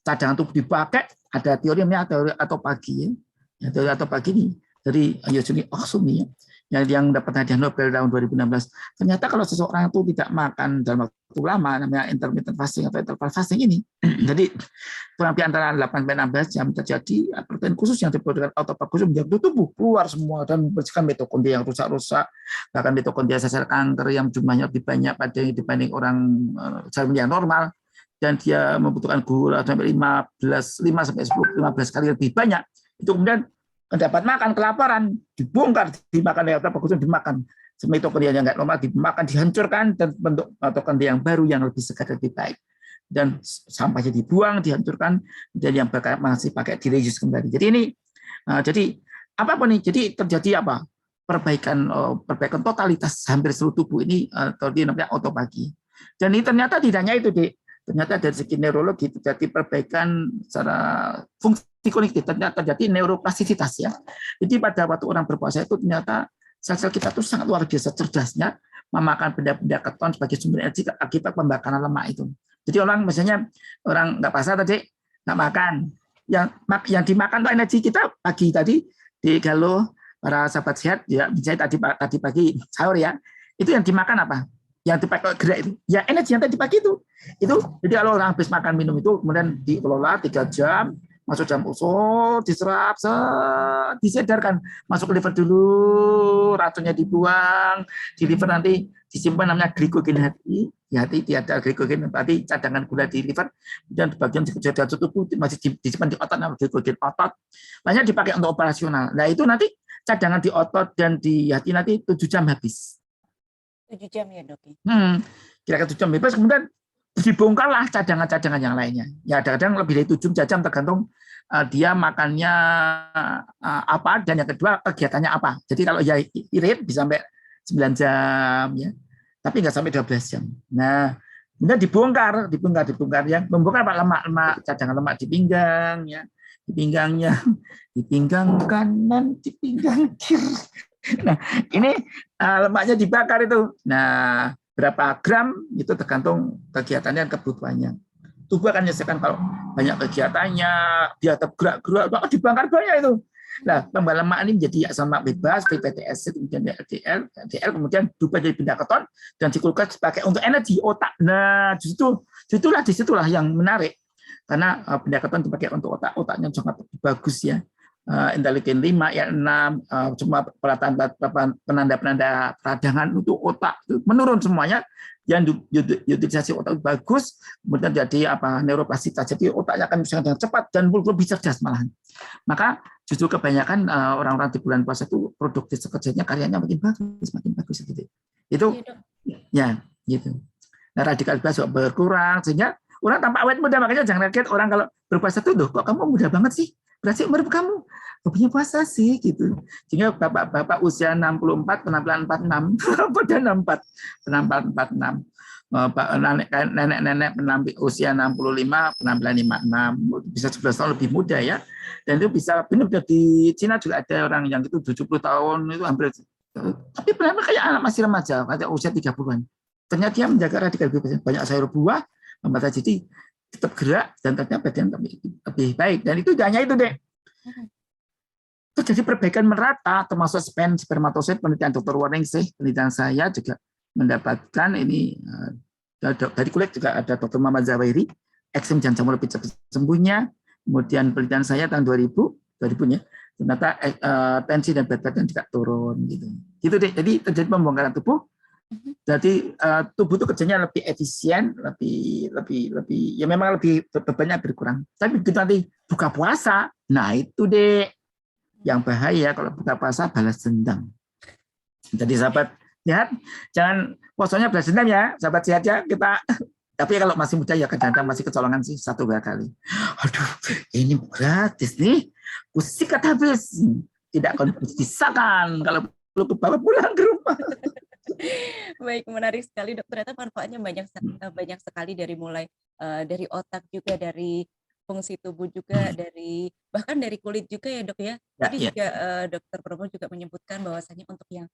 cadangan tubuh dipakai. Ada teorinya atau pagi, ya, teori atau pagi ini dari Yosuni Oksumi, yang dapat hadiah Nobel tahun 2016. Ternyata kalau seseorang itu tidak makan dalam waktu lama, namanya intermittent fasting atau interval fasting ini, jadi kurang lebih antara 8-16 jam terjadi protein khusus yang diproduksi autofagus menjadi tubuh, keluar semua dan membersihkan mitokondria yang rusak-rusak, bahkan mitokondria sel kanker yang jumlahnya lebih banyak dibanding orang sel yang normal, dan dia membutuhkan gula sampai 15 kali lebih banyak. Itu kemudian dapat makan kelaparan, dibongkar, dimakan ya, bagus dimakan. Mitokondria yang nggak normal dimakan, dihancurkan, dan bentuk mitokondria yang baru yang lebih segar, lebih baik. Dan sampahnya dibuang, dihancurkan, dan yang masih pakai direuse kembali. Jadi ini, jadi apapun nih, jadi terjadi apa? Perbaikan totalitas hampir seluruh tubuh ini, atau namanya autopagi. Dan ini ternyata tidak hanya itu, ternyata dari segi neurologi terjadi perbaikan secara fungsi kognitif, ternyata terjadi neuroplastisitas, ya. Jadi pada waktu orang berpuasa itu ternyata sel-sel kita itu sangat luar biasa cerdasnya memakan benda-benda keton sebagai sumber energi akibat pembakaran lemak itu. Jadi misalnya orang nggak puasa tadi nggak makan, yang dimakan tuh energi kita pagi tadi kalau para sahabat sehat ya, misalnya tadi pagi sahur ya, itu yang dimakan apa? Yang dipakai gerak itu, ya energi yang tadi pagi itu. Jadi kalau orang habis makan minum itu kemudian dikelola 3 jam, masuk jam usul, diserap, disedarkan, masuk ke liver dulu, racunnya dibuang, di liver nanti disimpan namanya glikogen hati, tiada glikogen, berarti cadangan gula di liver, dan bagian jaringan tubuh masih disimpan di otot, namanya glikogen otot, banyak dipakai untuk operasional. Nah itu nanti cadangan di otot dan di hati nanti 7 jam habis. 7 jam ya dok? Kira-kira 7 jam bebas, kemudian dibongkarlah cadangan-cadangan yang lainnya. Ya kadang-kadang lebih dari 7 jam tergantung dia makannya apa, dan yang kedua kegiatannya apa. Jadi kalau ya irit bisa sampai 9 jam ya. Tapi nggak sampai 12 jam. Nah, kemudian dibongkar ya. Membongkar apa? Lemak-lemak, cadangan lemak di pinggang ya. Di pinggangnya, di pinggang kanan, di pinggang kiri. Nah, ini lemaknya dibakar itu. Nah, berapa gram itu tergantung kegiatannya dan kebutuhannya. Tubuh akan menyelesaikan kalau banyak kegiatannya, dia tergerak-gerak, dibakar banyak itu. Nah, tambah lemak ini menjadi asam lemak bebas, free fatty acid, kemudian LDL, kemudian berubah jadi benda keton dan dikulkas dipakai untuk energi otak. Nah, disitulah yang menarik. Karena benda keton dipakai untuk otaknya sangat bagus ya. Interleukin 5, IL-6, cuma penanda-penanda peradangan untuk otak itu menurun semuanya. Yang utilisasi otak bagus, kemudian jadi neuroplasitas, jadi otaknya akan bisa dengan cepat dan lebih cerdas malahan. Maka justru kebanyakan orang-orang di bulan puasa itu produktif kerjanya, karyanya makin bagus gitu. Itu ya gitu. Nah, radikalitas berkurang sehingga orang tampak awet muda. Makanya jangan kaget orang kalau berpuasa tuh, loh kok kamu muda banget sih? Berarti umur kamu punya puasa sih gitu. Sehingga bapak-bapak usia 64 penampilan 46, pada 64 penampilan 46. Nenek-nenek penampilan usia 65 penampilan 56, bisa 11 tahun lebih muda ya. Dan itu bisa benar di Cina juga ada orang yang itu 70 tahun itu hampir, tapi benar kayak anak masih remaja, kayak usia 30-an. Ternyata dia menjaga radikal bebas, banyak sayur buah, membatasi, jadi tetap gerak dan ternyata badan lebih baik. Dan itu hanya itu deh. Terjadi perbaikan merata termasuk spermatosit. Penelitian Dr. Warningsih, penelitian saya juga mendapatkan ini dari kulit juga ada Dr. Muhammad Zawairi, eksem jantung lebih cepat sembuhnya. Kemudian penelitian saya tahun 2000-nya ternyata tensi dan berat badan juga turun gitu. Gitu deh. Jadi terjadi pembongkaran tubuh. Jadi tubuh itu kerjanya lebih efisien, lebih ya memang lebih bebannya berkurang. Tapi begitu nanti buka puasa, nah itu deh yang bahaya. Kalau buka puasa balas dendam. Jadi sahabat sehat, jangan puasanya balas dendam ya, sahabat sehat ya. Kita tapi kalau masih muda ya kadang-kadang masih kecolongan sih 1-2 kali. Aduh, ini gratis nih, kusikat habis, tidak akan disakan kalau perlu ke bawah pulang ke rumah. Baik, menarik sekali dok. Ternyata manfaatnya banyak sekali, dari mulai dari otak juga, dari fungsi tubuh juga, dari bahkan dari kulit juga ya dok ya. Tadi juga dokter Promo juga menyebutkan bahwasanya untuk yang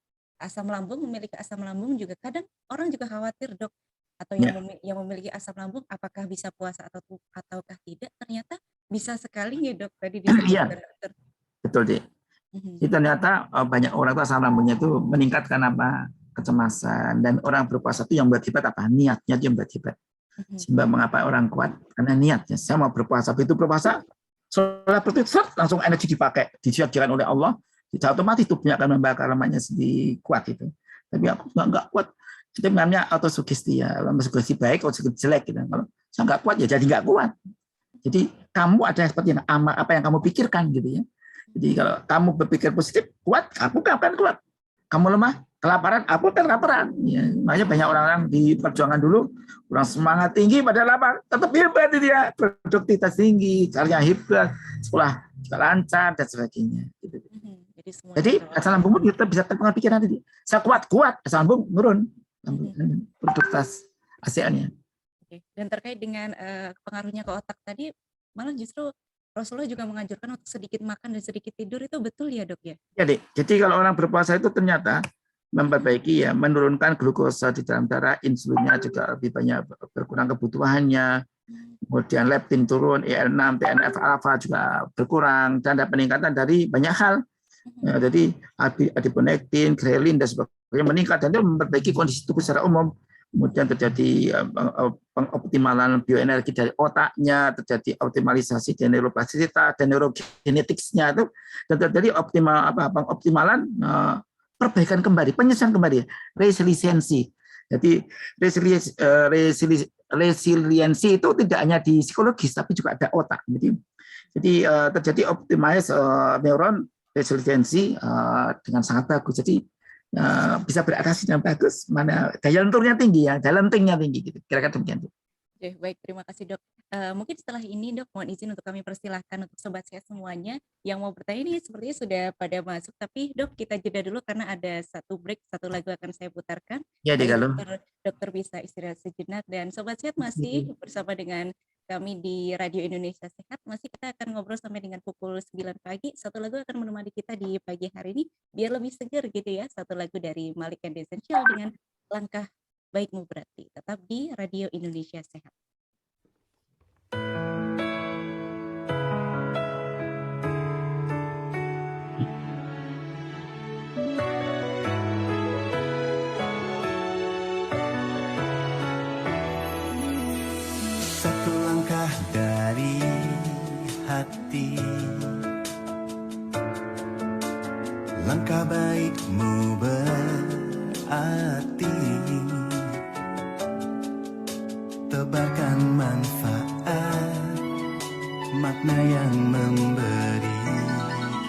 memiliki asam lambung juga kadang orang juga khawatir dok, atau yang memiliki asam lambung apakah bisa puasa ataukah tidak. Ternyata bisa sekali ya dok, tadi disebutkan dokter. Betul deh. Itu ternyata banyak orang itu asam lambungnya itu meningkat karena apa? Kecemasan. Dan orang berpuasa itu yang buat hebat apa? Niatnya yang buat hebat. Sehingga mengapa orang kuat? Karena niatnya. Saya mau berpuasa, begitu berpuasa, setelah berpuasa langsung energi dipakai, disediakan oleh Allah, tidak otomatis tubuhnya akan membakar lemaknya sendiri, kuat itu. Tapi aku nggak kuat. Itu namanya autosugesti ya. Sugesti baik, autosugesti jelek gitu. Kalau saya nggak kuat ya jadi nggak kuat. Jadi kamu ada seperti apa yang kamu pikirkan gitu ya. Jadi kalau kamu berpikir positif, kuat, kamu akan kuat. Kamu lemah, kelaparan, aku kan kelaparan. Ya, makanya banyak orang-orang di perjuangan dulu, kurang semangat tinggi pada lapar, tetap hebat dia, produktivitas tinggi, karya hebat, sekolah juga lancar dan sebagainya. Jadi asam lambung kita bisa terpengaruh pikiran tadi. Saya kuat, asam lambung turun, produktivitas ASEAN-nya. Dan terkait dengan pengaruhnya ke otak tadi, malah justru Rasulullah juga menganjurkan untuk sedikit makan dan sedikit tidur, itu betul ya dok ya? Jadi kalau orang berpuasa itu ternyata memperbaiki ya, menurunkan glukosa di dalam darah, insulinnya juga lebih banyak berkurang kebutuhannya, kemudian leptin turun, IL-6, TNF alpha juga berkurang, dan ada peningkatan dari banyak hal. Ya, jadi adiponektin, grelin dan sebagainya meningkat, dan itu memperbaiki kondisi tubuh secara umum. Kemudian terjadi pengoptimalan bioenergi dari otaknya, terjadi optimalisasi dari neuroplastisitas dan neurogenetiknya itu, dan terjadi pengoptimalan perbaikan kembali, penyelesaian kembali, resiliensi. Jadi resiliensi itu tidak hanya di psikologis tapi juga ada otak. Jadi terjadi optimasi neuron resiliensi dengan sangat bagus. Jadi bisa beradaptasi dengan bagus, mana daya lenturnya tinggi ya, daya lentingnya tinggi gitu. Kira-kira demikian. Oke, baik, terima kasih dok. Mungkin setelah ini dok, mohon izin untuk kami persilahkan untuk sobat sehat semuanya yang mau bertanya ini sepertinya sudah pada masuk, tapi dok kita jeda dulu karena ada satu break, satu lagu akan saya putarkan. Ya, Jadi Dikalo. dokter bisa istirahat sejenak dan sobat sehat masih bersama dengan kami di Radio Indonesia Sehat. Masih kita akan ngobrol sampai dengan pukul 9 pagi. Satu lagu akan menemani kita di pagi hari ini biar lebih segar gitu ya. Satu lagu dari Malik and the Essential dengan Langkah Baikmu Berarti. Tetap di Radio Indonesia Sehat. Satu langkah dari hati, langkah baikmu berarti, tebarkan manfaat, makna yang memberi.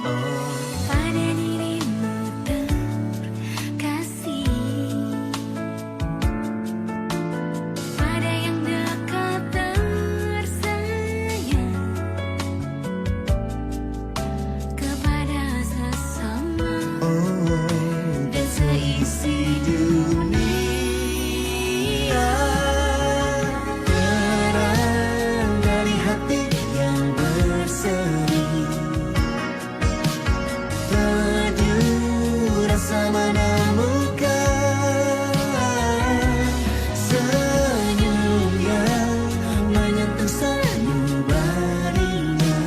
Oh, Pada dirimu terkasih, pada yang dekat tersayang, kepada sesama dan seisi dunia. Terang dari hati yang berseri, teduh rasa menemukan senyum yang menyentuh sanubarinya.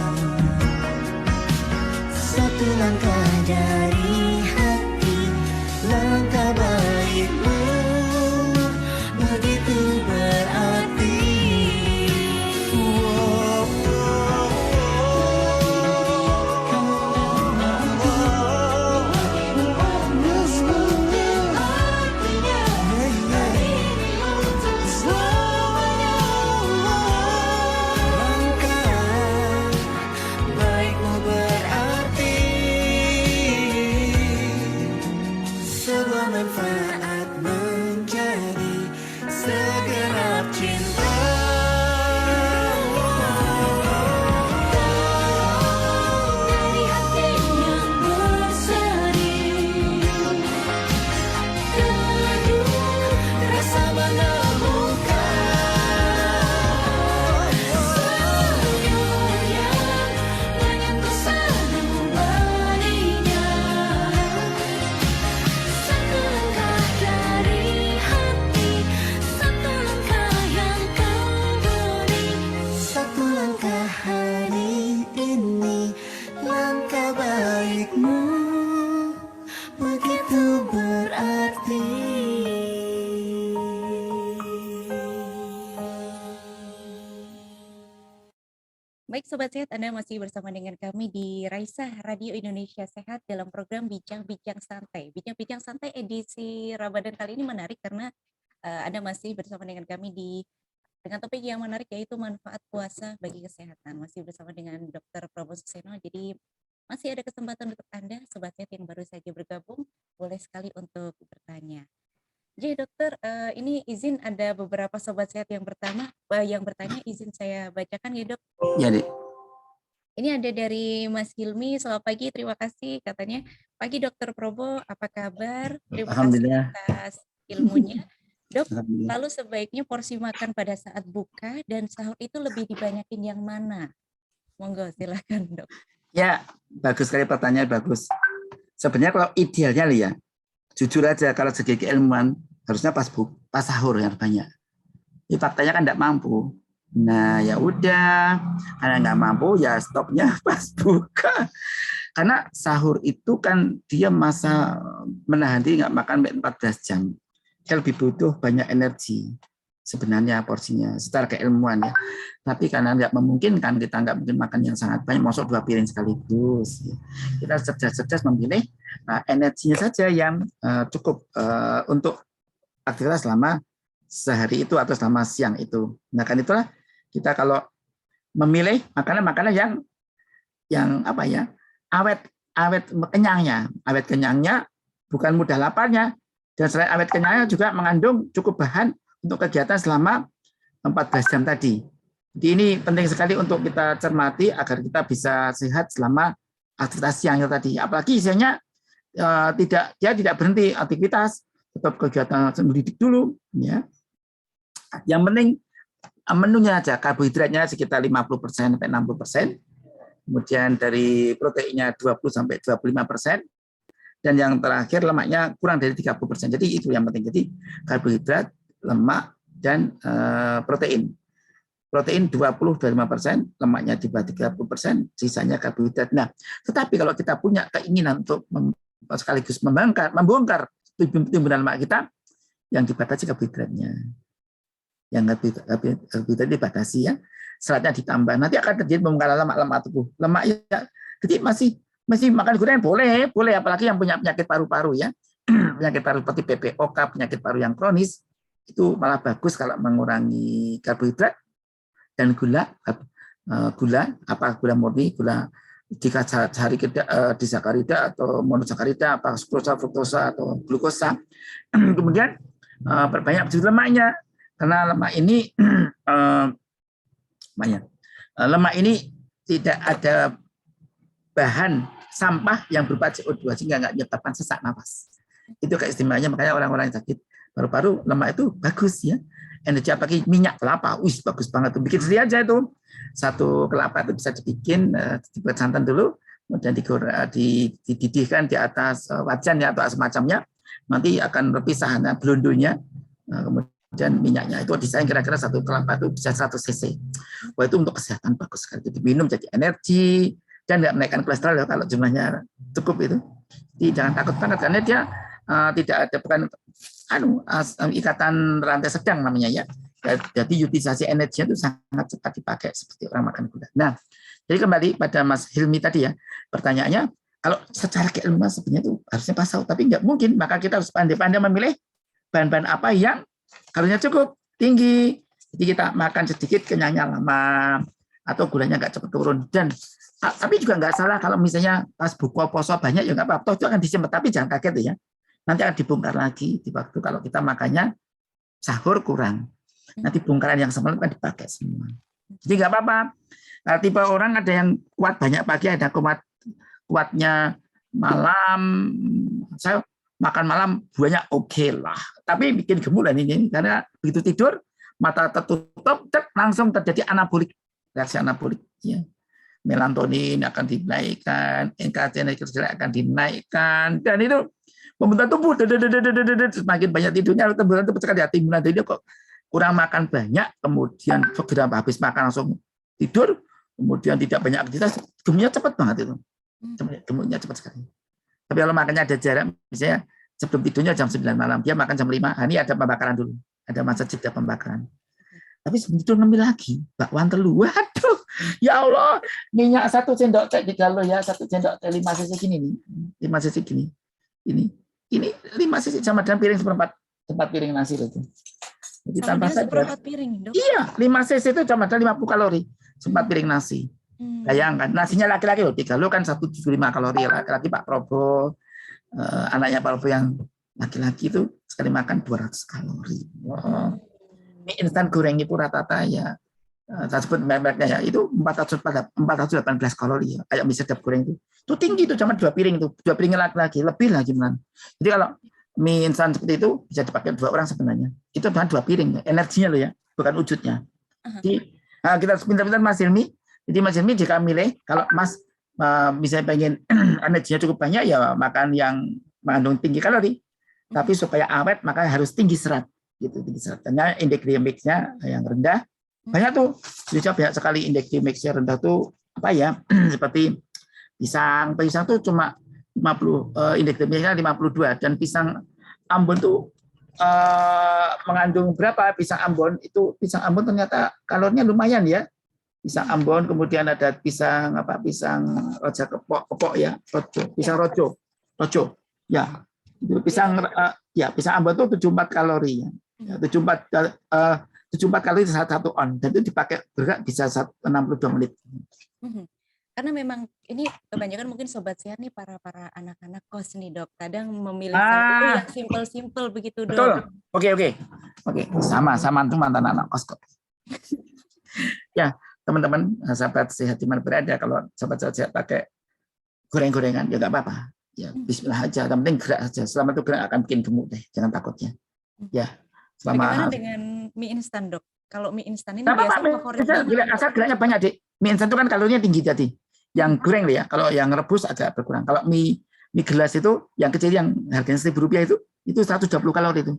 Satu langkah dari hati, langkah baikmu begitu berarti. Baikmu berarti sebuah manfaat menjadi segenap cinta. Dari hati yang berseri, teduh rasa menemukan senyum yang menyentuh sanubarinya. Satu langkah dari hati, satu langkah yang kau beri. Satu langkah hari ini, langkah baikmu begitu berarti. Baik Sobat Sehat, Anda masih bersama dengan kami di Raisa Radio Indonesia Sehat dalam program Bincang-Bincang Santai. Bincang-Bincang Santai edisi Ramadan kali ini menarik karena Anda masih bersama dengan kami dengan topik yang menarik yaitu manfaat puasa bagi kesehatan. Masih bersama dengan Dr. Prabowo Suseno. Jadi masih ada kesempatan untuk Anda Sobat Sehat yang baru saja bergabung, boleh sekali untuk bertanya. Jadi dokter, ini izin ada beberapa sobat sehat yang yang bertanya, izin saya bacakan ya dok. Ya, Dik. Ini ada dari Mas Hilmi, selamat pagi, terima kasih katanya. Pagi dokter Probo, apa kabar? Terima kasih Alhamdulillah. atas ilmunya. Dok, Alhamdulillah. lalu sebaiknya porsi makan pada saat buka dan sahur itu lebih dibanyakin yang mana? Monggo silakan dok. Ya, bagus sekali pertanyaan, bagus. Sebenarnya kalau idealnya ya, jujur aja kalau segi keilmuan harusnya pas sahur yang banyak. Ini faktanya kan tidak mampu. Nah ya udah, karena nggak mampu ya stopnya pas buka. Karena sahur itu kan dia masa menahan diri nggak makan 14 jam. Dia lebih butuh banyak energi sebenarnya porsinya secara keilmuan ya. Tapi karena nggak memungkinkan, kita nggak mungkin makan yang sangat banyak, masuk 2 piring sekaligus. Kita cerdas-cerdas memilih energinya saja yang cukup untuk aktivitas selama sehari itu atau selama siang itu. Nah kan itulah kita kalau memilih makanan-makanan yang apa ya, awet kenyangnya bukan mudah laparnya, dan selain awet kenyangnya juga mengandung cukup bahan untuk kegiatan selama 14 jam tadi. Jadi ini penting sekali untuk kita cermati agar kita bisa sehat selama aktivitas siangnya tadi. Apalagi isinya tidak berhenti aktivitas, tetap kegiatan mendidik dulu. Ya. Yang penting menunya aja, karbohidratnya sekitar 50% sampai 60%. Kemudian dari proteinnya 20 sampai 25%. Dan yang terakhir lemaknya kurang dari 30%. Jadi itu yang penting. Jadi karbohidrat, lemak, dan protein. Protein 20-25%, lemaknya di bawah 30%, sisanya karbohidrat. Nah, tetapi kalau kita punya keinginan untuk sekaligus membongkar timbunan lemak kita, yang dibatasi karbohidratnya. Yang karbohidrat dibatasi ya, seratnya ditambah. Nanti akan terjadi pembongkaran lemak tubuh. Lemak ya, jadi masih makan gorengan boleh, apalagi yang punya penyakit paru-paru ya, penyakit paru seperti PPOK, penyakit paru yang kronis, itu malah bagus kalau mengurangi karbohidrat dan gula, gula murni, gula disakarida atau monosakarida, apa glukosa, fruktosa atau glukosa. Kemudian perbanyak lemaknya, karena lemak ini tidak ada bahan sampah yang berupa CO2 sehingga nggak menyebabkan sesak nafas. Itu keistimewaannya, makanya orang-orang yang sakit paru-paru lemak itu bagus ya. Energi apalagi minyak kelapa, bagus banget tuh. Bikin sendiri aja itu. Satu kelapa itu bisa dibikin, dibuat santan dulu, kemudian dididihkan di atas wajan ya atau semacamnya. Nanti akan berpisah blondonya, kemudian minyaknya itu desain kira-kira satu kelapa itu bisa 100 cc. Wah, itu untuk kesehatan bagus sekali. Diminum jadi energi dan nggak menaikkan kolesterol ya, kalau jumlahnya cukup itu. Jadi jangan takut banget karena dia tidak ada bukan ikatan rantai sedang namanya ya. Jadi utilisasi energi itu sangat cepat dipakai seperti orang makan gula. Nah, jadi kembali pada Mas Hilmi tadi ya, pertanyaannya kalau secara keilmuan sebenarnya itu harusnya pas tahu, tapi nggak mungkin. Maka kita harus pandai-pandai memilih bahan-bahan apa yang kalorinya cukup tinggi. Jadi kita makan sedikit kenyangnya lama atau gulanya nggak cepat turun. Dan tapi juga nggak salah kalau misalnya pas buka puasa banyak ya nggak apa-apa, itu akan disimpan, tapi jangan kaget ya. Nanti akan dibongkar lagi di waktu kalau kita makannya sahur kurang. Nanti bongkaran yang semalam kan dipakai semua. Jadi nggak apa-apa. Nah, tipe orang ada yang kuat banyak pagi, ada kuatnya malam. Saya makan malam banyak oke lah. Tapi bikin gemulan ini karena begitu tidur mata tertutup langsung terjadi anabolik, reaksi anabolik. Ya. Melatonin akan dinaikkan, NKT akan dinaikkan, dan itu pembentukan tubuh semakin banyak tidurnya, pembentukan tubuh sekali hati dia kok kurang makan banyak, kemudian segera habis makan langsung tidur, kemudian tidak banyak aktivitas, gemuknya cepat banget itu, gemuknya cepat sekali. Tapi kalau makannya ada jarak, misalnya sebelum tidurnya jam 9 malam, dia makan jam 5, ini ada pembakaran dulu, ada masa jeda pembakaran. Tapi sebelum itu ngemil lagi, bakwan telur. Waduh, ya Allah, minyak 1 sendok teh di galon ya, 1 sendok teh 5 cc gini nih, 5 cc gini. Ini 5 cc sama dengan piring seperempat piring nasi itu. Jadi tanpa sadar. Piring, Dok. Iya, 5 cc itu sama dengan 50 kalori, sempat piring nasi. Bayangkan, nasinya laki-laki loh, 3 kan 175 kalori, laki-laki Pak Probo, anaknya Pak Probo yang laki-laki itu sekali makan 200 kalori. Wow. Mie instan goreng itu rata-rata ya, saya sebut mereknya ya, itu 418 kalori ya, kayak mie sedap goreng itu tinggi itu, cuma 2 piring itu, 2 piring lagi lebih lagi man. Jadi kalau mie instan seperti itu bisa dipakai 2 orang sebenarnya, itu cuma 2 piring, energinya loh ya, bukan wujudnya. Jadi kita harus pintar-pintar Mas Hilmi. Jadi Mas Hilmi jika milih, kalau Mas misalnya pengen energinya cukup banyak ya makan yang mengandung tinggi kalori, tapi supaya awet maka harus tinggi serat. Gitu, tinggi serat. Karena indeks glikemiknya yang rendah, banyak tuh, jadi banyak sekali indeks glikemiknya rendah tuh apa ya, seperti pisang tuh cuma 50, indeks glikemiknya 52, dan pisang Ambon tuh mengandung berapa? Pisang Ambon ternyata kalorinya lumayan ya. Pisang Ambon, kemudian ada pisang roja kepok ya, pisang rojo ya. Pisang Ambon itu 74 kalori ya. 74 kalori 1 on, dan itu dipakai bergerak bisa 62 menit. Karena memang ini kebanyakan mungkin sobat sehat nih para anak-anak kos nih Dok, kadang memilih sesuatu yang simple begitu Dok. Betul. Oke. Sama tuh mantan anak kos kok. Ya, teman-teman, sahabat sehat di mana berada, kalau sahabat sehat pakai goreng-gorengan ya nggak apa-apa. Ya, bismillah aja, yang penting gerak saja. Selama itu gerak akan bikin gemuk deh, jangan takutnya. Ya, Bagaimana selama dengan mie instan, Dok? Kalau mie instan ini nggak apa-apa, biasa mie favorit instan, banget. asal geraknya banyak, Dik. Mie instan itu kan kalorinya tinggi tadi. Yang goreng ya, kalau yang rebus agak berkurang. Kalau mie gelas itu yang kecil yang harganya Rp1.000 itu 120 kalori itu.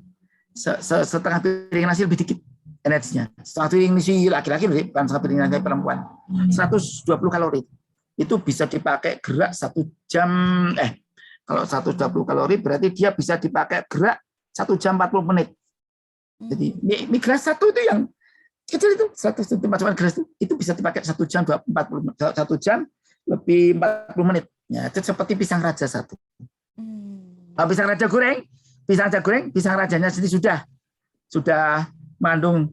Setengah piring nasi lebih dikit energinya. Setengah piring nasi laki-laki bukan setengah piring nasi perempuan. 120 kalori. Itu bisa dipakai gerak 1 jam. Kalau 120 kalori berarti dia bisa dipakai gerak 1 jam 40 menit. Jadi mie gelas satu itu yang kecil itu 100 macam gelas itu bisa dipakai 1 jam 40 1 jam lebih 40 menit. Ya, itu seperti pisang raja satu. Pisang raja goreng, pisang rajanya sendiri sudah mengandung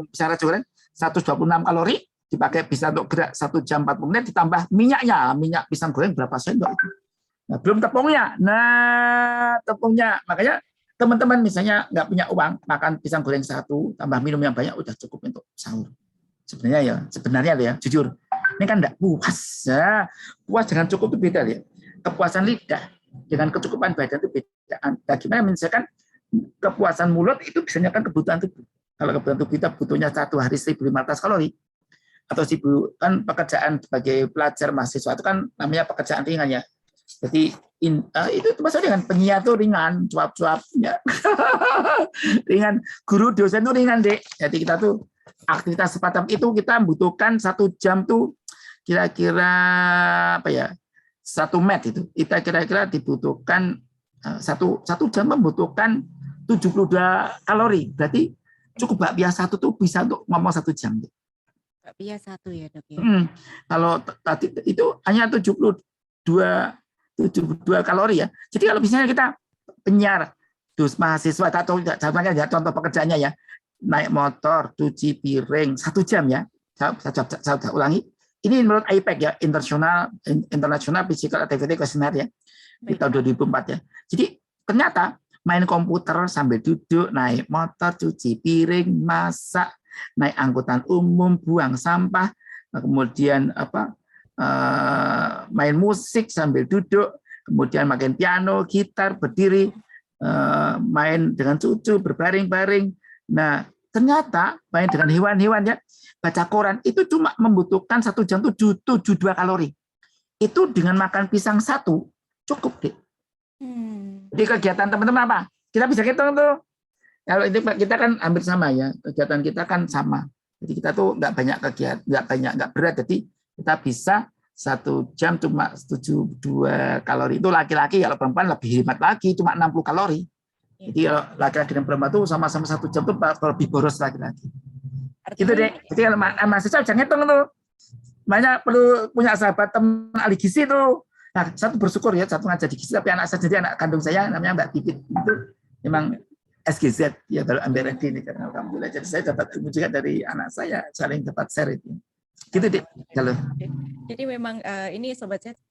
pisang raja goreng 126 kalori, dipakai bisa untuk gerak 1 jam 40 menit, ditambah minyak pisang goreng berapa sendok itu. Nah, belum tepungnya. Makanya teman-teman misalnya nggak punya uang, makan pisang goreng 1 tambah minum yang banyak udah cukup untuk sahur. Sebenarnya ya, jujur. Ini kan enggak puas. Ya. Puas dengan cukup itu beda ya. Kepuasan lidah dengan kecukupan badan itu beda. Bagaimana misalkan kepuasan mulut itu bisa kan kebutuhan tubuh. Kalau kebutuhan tubuh kita butuhnya 1 hari 1.500 kalori. Atau kan pekerjaan sebagai pelajar mahasiswa itu kan namanya pekerjaan ringan ya. Jadi itu termasuk dengan penyiar itu ringan, cuap-cuap ya. Ringan, guru dosen itu ringan, Dek. Jadi kita tuh aktivitas semacam itu kita membutuhkan 1 jam tuh kira-kira apa ya, 1 mat itu kita kira-kira dibutuhkan 1 jam membutuhkan 72 kalori. Berarti cukup bakpia 1 tuh bisa untuk ngomong 1 jam. Bakpia 1 ya, Dok ya. Kalau tadi itu hanya 72 kalori ya. Jadi kalau misalnya kita penyiar terus mahasiswa atau contoh pekerjaannya ya, naik motor, cuci piring 1 jam ya. Saya ulangi. Ini menurut IPAC ya, International Physical Activity Questionnaire ya, di tahun 2004 ya. Jadi ternyata main komputer sambil duduk, naik motor, cuci piring, masak, naik angkutan umum, buang sampah, kemudian main musik sambil duduk, kemudian main piano, gitar, berdiri, main dengan cucu, berbaring-baring. Nah, ternyata main dengan hewan-hewan ya, baca koran itu cuma membutuhkan 1 jam 72 kalori. Itu dengan makan pisang 1 cukup, Dek. Jadi kegiatan teman-teman apa? Kita bisa hitung tuh. Kalau itu kita kan hampir sama ya, kegiatan kita kan sama. Jadi kita tuh nggak banyak kegiatan, nggak berat. Jadi kita bisa 1 jam cuma 72 kalori. Itu laki-laki, kalau perempuan lebih hemat lagi, cuma 60 kalori. Jadi kalau laki-laki dan perempuan itu sama-sama 1 jam tuh lebih boros laki-laki. Gitu deh. Jadi kalau mahasiswa jangan hitung tuh. Banyak perlu punya sahabat teman ahli gizi tuh. Nah, satu bersyukur ya, satu ngajar di gizi, tapi anak saya sendiri, anak kandung saya namanya Mbak Pipit itu memang SGZ ya, baru ambil ready ini karena alhamdulillah. Jadi saya dapat ilmu juga dari anak saya, saling dapat share itu. Gitu deh. Kalau jadi memang ini sobat sehat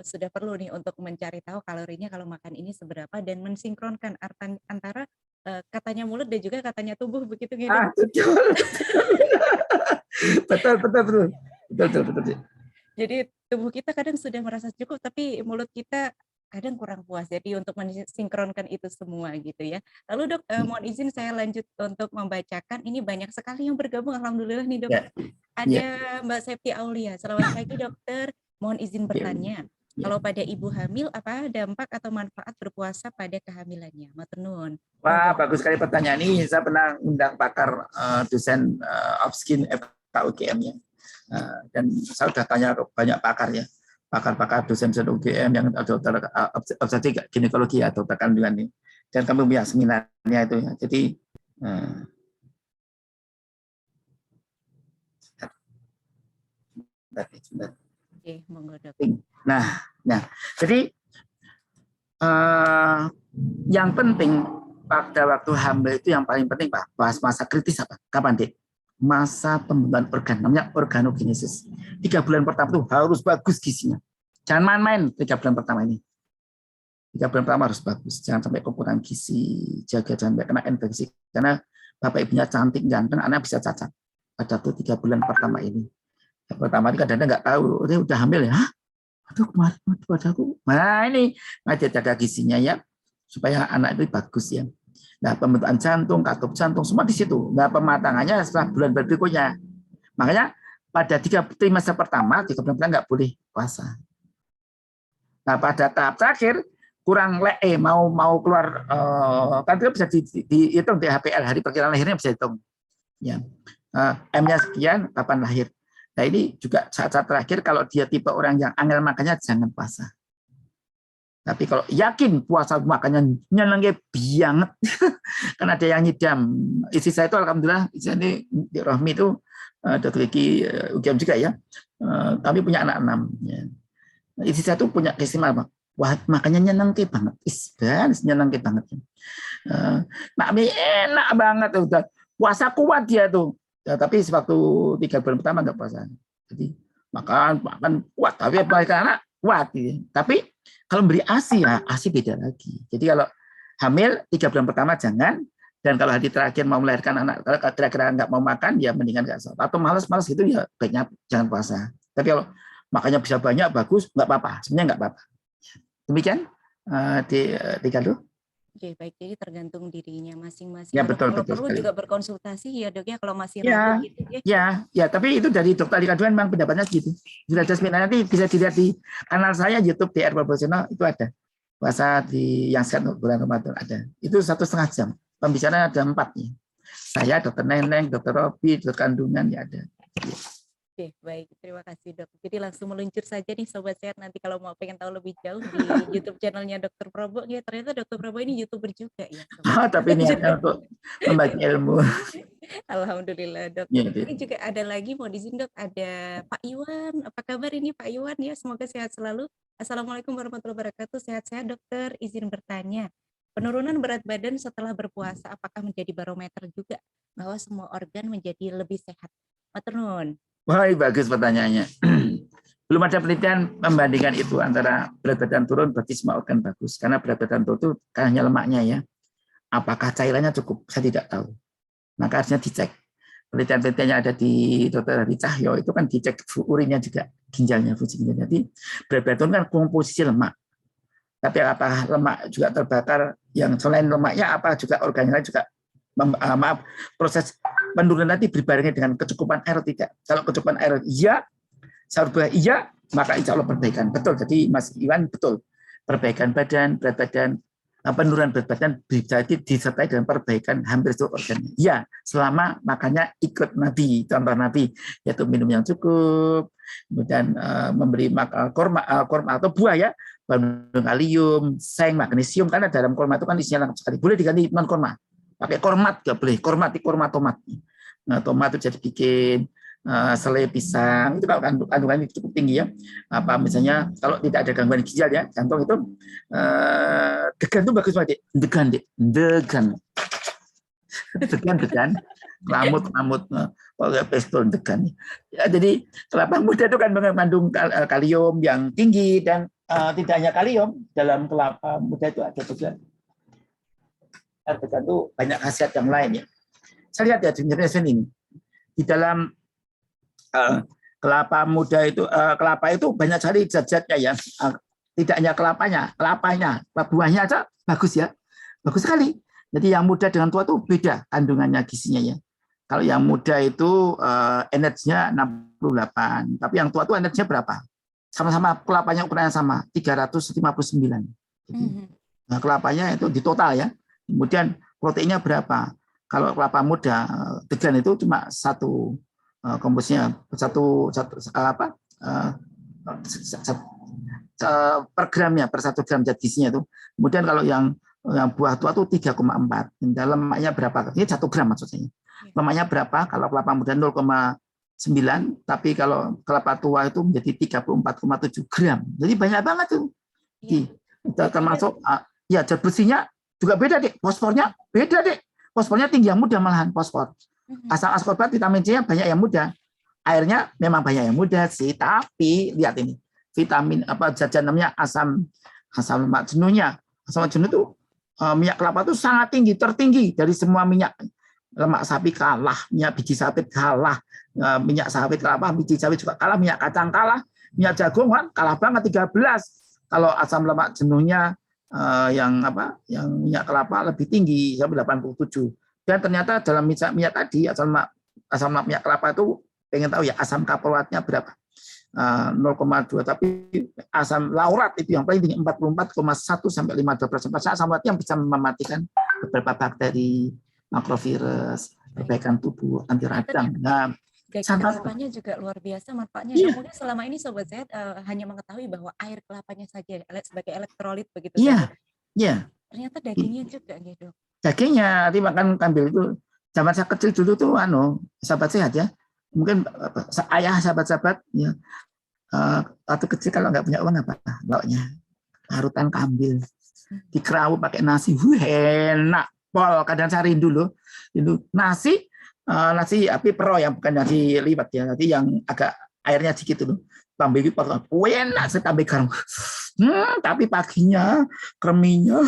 sudah perlu nih untuk mencari tahu kalorinya kalau makan ini seberapa dan mensinkronkan antara katanya mulut dan juga katanya tubuh begitu gitu. Betul. Jadi tubuh kita kadang sudah merasa cukup tapi mulut kita kadang kurang puas. Jadi untuk mensinkronkan itu semua gitu ya. Lalu Dok, mohon izin saya lanjut untuk membacakan. Ini banyak sekali yang bergabung, alhamdulillah nih Dok. Ada Mbak Septi Aulia. Selamat pagi dokter. Mohon izin bertanya. Kalau pada ibu hamil, apa dampak atau manfaat berpuasa pada kehamilannya? Matur nuwun. Wah, bagus sekali pertanyaan ini. Saya pernah undang pakar dosen Upskin FKUGM-nya. Dan saya sudah tanya ke banyak pakar ya. Pakar-pakar dosen UGM yang dokter obstetrik ginekologi ya, dokter kandungan ini. Dan kami punya seminarnya itu ya. Jadi Oke, monggo Dok. Nah, jadi yang penting pada waktu hamil itu yang paling penting Pak, bahas masa kritis apa? Kapan, Dek? Masa pembentukan organ, namanya organogenesis. 3 bulan pertama itu harus bagus gizinya. Jangan main-main 3 bulan pertama ini. 3 bulan pertama harus bagus, jangan sampai kekurangan gizi, jaga jangan sampai kena infeksi. Karena bapak ibunya cantik, ganteng, anak bisa cacat. Pada tuh 3 bulan pertama ini. Yang pertama ini kadang-kadang nggak tahu, dia udah hamil ya. Hah? Aduh, kemarin padaku. Nah ini, dia jaga gizinya ya, supaya anak itu bagus ya. Nah pembentukan jantung, katup jantung, semua di situ. Nah pematangannya setelah bulan berikutnya. Makanya pada 3 trimester pertama, 3 bulan pertama nggak boleh puasa. Nah pada tahap terakhir, kurang mau keluar, kan itu bisa dihitung di HPL, hari perkiraan lahirnya bisa dihitung. Ya. M-nya sekian, kapan lahir. Nah ini juga saat-saat terakhir, kalau dia tipe orang yang angel makannya, jangan puasa. Tapi kalau yakin puasa makannya nyenengnya banget, kan ada yang nyidam. Istri saya itu alhamdulillah, ini di Rohmi itu Dr. Kiki UGM juga ya, kami punya anak 6. Ya. Istri saya itu punya keistimewaan, wah makannya nyenengke banget, nyenengke banget. Enak banget, udah puasa kuat dia tuh. Ya, tapi sewaktu 3 bulan pertama nggak puasa. Jadi makan kuat, tapi anak kuat. Gitu. Tapi kalau beri ASI, ya ASI beda lagi. Jadi kalau hamil 3 bulan pertama jangan, dan kalau hari terakhir mau melahirkan anak, kalau kira-kira nggak mau makan, ya mendingan nggak usah. Atau malas-malas gitu, ya baiknya jangan puasa. Tapi kalau makannya bisa banyak, bagus, nggak apa-apa. Sebenarnya nggak apa-apa. Demikian di Galuh. Oke, baik. Jadi tergantung dirinya masing-masing. Ya Dok, betul kalau betul perlu sekali. juga berkonsultasi ya dok ya, kalau masih Ya, ragu gitu ya. ya, tapi itu dari dokter di kandungan memang pendapatnya gitu. Sudah jasmine, nanti bisa dilihat di kanal saya YouTube DR Proporsional, itu ada puasa di yang sekarang bulan Ramadan ada. Itu 1,5 jam. Pembicaraan ada 4 nih. Saya, dokter Neneng, dokter Robi, dokter kandungan ya ada. Oke, baik. Terima kasih dok. Jadi langsung meluncur saja nih Sobat Sehat, nanti kalau mau pengen tahu lebih jauh di YouTube channelnya Dokter Probo. Ya ternyata Dokter Probo ini YouTuber juga ya. Tapi niatnya untuk membagi ilmu. Alhamdulillah dok. Ya, Ini juga ada lagi, mau izin dok, ada Pak Iwan. Apa kabar ini Pak Iwan ya? Semoga sehat selalu. Assalamualaikum warahmatullahi wabarakatuh. Sehat-sehat dokter. Izin bertanya. Penurunan berat badan setelah berpuasa apakah menjadi barometer juga bahwa semua organ menjadi lebih sehat? Matur nuwun. Wah, bagus pertanyaannya. Belum ada penelitian membandingkan itu antara berat badan turun berarti semua organ bagus. Karena berat badan turun itu hanya lemaknya ya. Apakah cairannya cukup? Saya tidak tahu. Maka harusnya dicek. Penelitian-penelitiannya ada di Dr. Hari Cahyo, itu kan dicek urinnya juga, ginjalnya, fungsi ginjalnya. Jadi berat badan turun kan komposisi lemak. Tapi apakah lemak juga terbakar? Yang selain lemaknya, apa juga organnya juga proses penurunan nanti berbarengan dengan kecukupan air tidak. Kalau kecukupan air iya, sahur iya, maka insya Allah perbaikan. Betul, jadi Mas Iwan betul. Perbaikan badan, berat badan, penurunan berat badan bisa disertai dengan perbaikan hampir seluruh organnya. Ya, selama makannya ikut Nabi, contoh Nabi, yaitu minum yang cukup, kemudian memberi korma atau buah ya, mengandung kalium, seng, magnesium, karena dalam korma itu kan isinya lengkap sekali. Boleh diganti non korma. Pakai kormat nggak boleh, korma tomat. Nah, tomat itu jadi bikin selai pisang, itu kalau kandungannya cukup tinggi ya. Apa misalnya kalau tidak ada gangguan ginjal ya, jantung itu degan itu bagus banget, degan, lamut, pistol degan. Ya, jadi kelapa muda itu kan mengandung kalium yang tinggi, dan tidak hanya kalium, dalam kelapa muda itu ada juga itu banyak khasiat yang lain ya. Saya lihat ya ini di dalam kelapa muda itu, kelapa itu banyak sekali zat-zatnya ya. Tidak hanya kelapanya, buahnya aja bagus ya, bagus sekali. Jadi yang muda dengan tua itu beda kandungannya gizinya ya. Kalau yang muda itu energinya 68, tapi yang tua itu energinya berapa? Sama-sama kelapanya ukurannya sama, 359. Jadi, kelapanya itu di total ya. Kemudian proteinnya berapa? Kalau kelapa muda degan itu cuma satu komposisinya per gramnya, per 1 gram zat gizinya itu. Kemudian kalau yang buah tua itu 3,4. Dalam lemaknya berapa? Ini 1 gram maksudnya. Lemaknya berapa? Kalau kelapa muda 0,9, tapi kalau kelapa tua itu menjadi 34,7 gram. Jadi banyak banget tuh. Termasuk ya zat bersihnya juga beda deh, fosfornya beda deh. Fosfornya tinggi yang muda malahan fosfor. Asam askorbat vitamin C-nya banyak yang muda. Airnya memang banyak yang muda sih, tapi lihat ini. Vitamin zat namanya asam lemak jenuhnya. Asam lemak jenuh itu minyak kelapa itu sangat tinggi, tertinggi dari semua minyak. lemak sapi kalah, minyak biji sawit kalah, minyak sawit kalah, biji sawit juga kalah, minyak kacang kalah, minyak jagung kan kalah banget 13. Kalau asam lemak jenuhnya yang minyak kelapa lebih tinggi sampai 87. Dan ternyata dalam minyak tadi asam lemak minyak kelapa itu pengen tahu ya asam kaprolatnya berapa? 0,2, tapi asam laurat itu yang paling tinggi 44,1 sampai 52%. Asam laurat yang bisa mematikan beberapa bakteri, makrovirus, perbaikan tubuh, anti radang. Nah, daging kelapanya juga luar biasa manfaatnya. Iya. Mungkin selama ini Sobat Sehat hanya mengetahui bahwa air kelapanya saja sebagai elektrolit begitu Iya. saja. Iya. Ternyata dagingnya juga gitu. Dagingnya, nanti makan kambing itu zaman saya kecil dulu tuh sahabat sehat ya. Mungkin ayah sahabat-sahabat ya. Waktu kecil kalau nggak punya uang apa lauknya parutan kambil dikerawut pakai nasi, enak pol. Kadang saya rindu loh itu nasi api pro yang bukan nasi liwet ya, nanti yang agak airnya sedikit loh, tambah itu enak, saya tambah garam, tapi paginya kreminya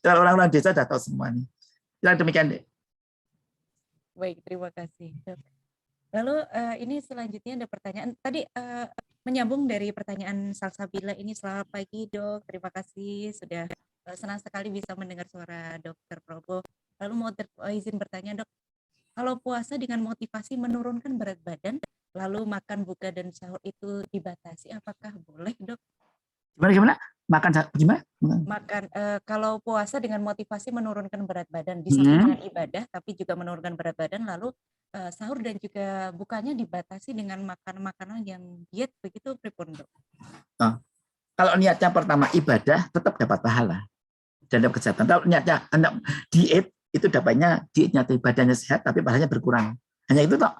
dan orang-orang desa sudah tahu semua nih. Yang demikian deh. Baik, terima kasih Dok. Lalu ini selanjutnya ada pertanyaan tadi menyambung dari pertanyaan Salsabila ini. Selamat pagi Dok, terima kasih sudah senang sekali bisa mendengar suara Dr. Probo. Lalu mau izin bertanya Dok, kalau puasa dengan motivasi menurunkan berat badan, lalu makan buka dan sahur itu dibatasi, apakah boleh Dok? Gimana? Makan gimana? Makan kalau puasa dengan motivasi menurunkan berat badan, di samping dengan ibadah tapi juga menurunkan berat badan, lalu sahur dan juga bukanya dibatasi dengan makan makanan yang diet begitu pripun Dok? Kalau niatnya pertama ibadah tetap dapat pahala dan dapat kesehatan. Kalau niatnya anak diet itu dapatnya dietnya ibadahnya sehat tapi pahalanya berkurang. Hanya itu toh.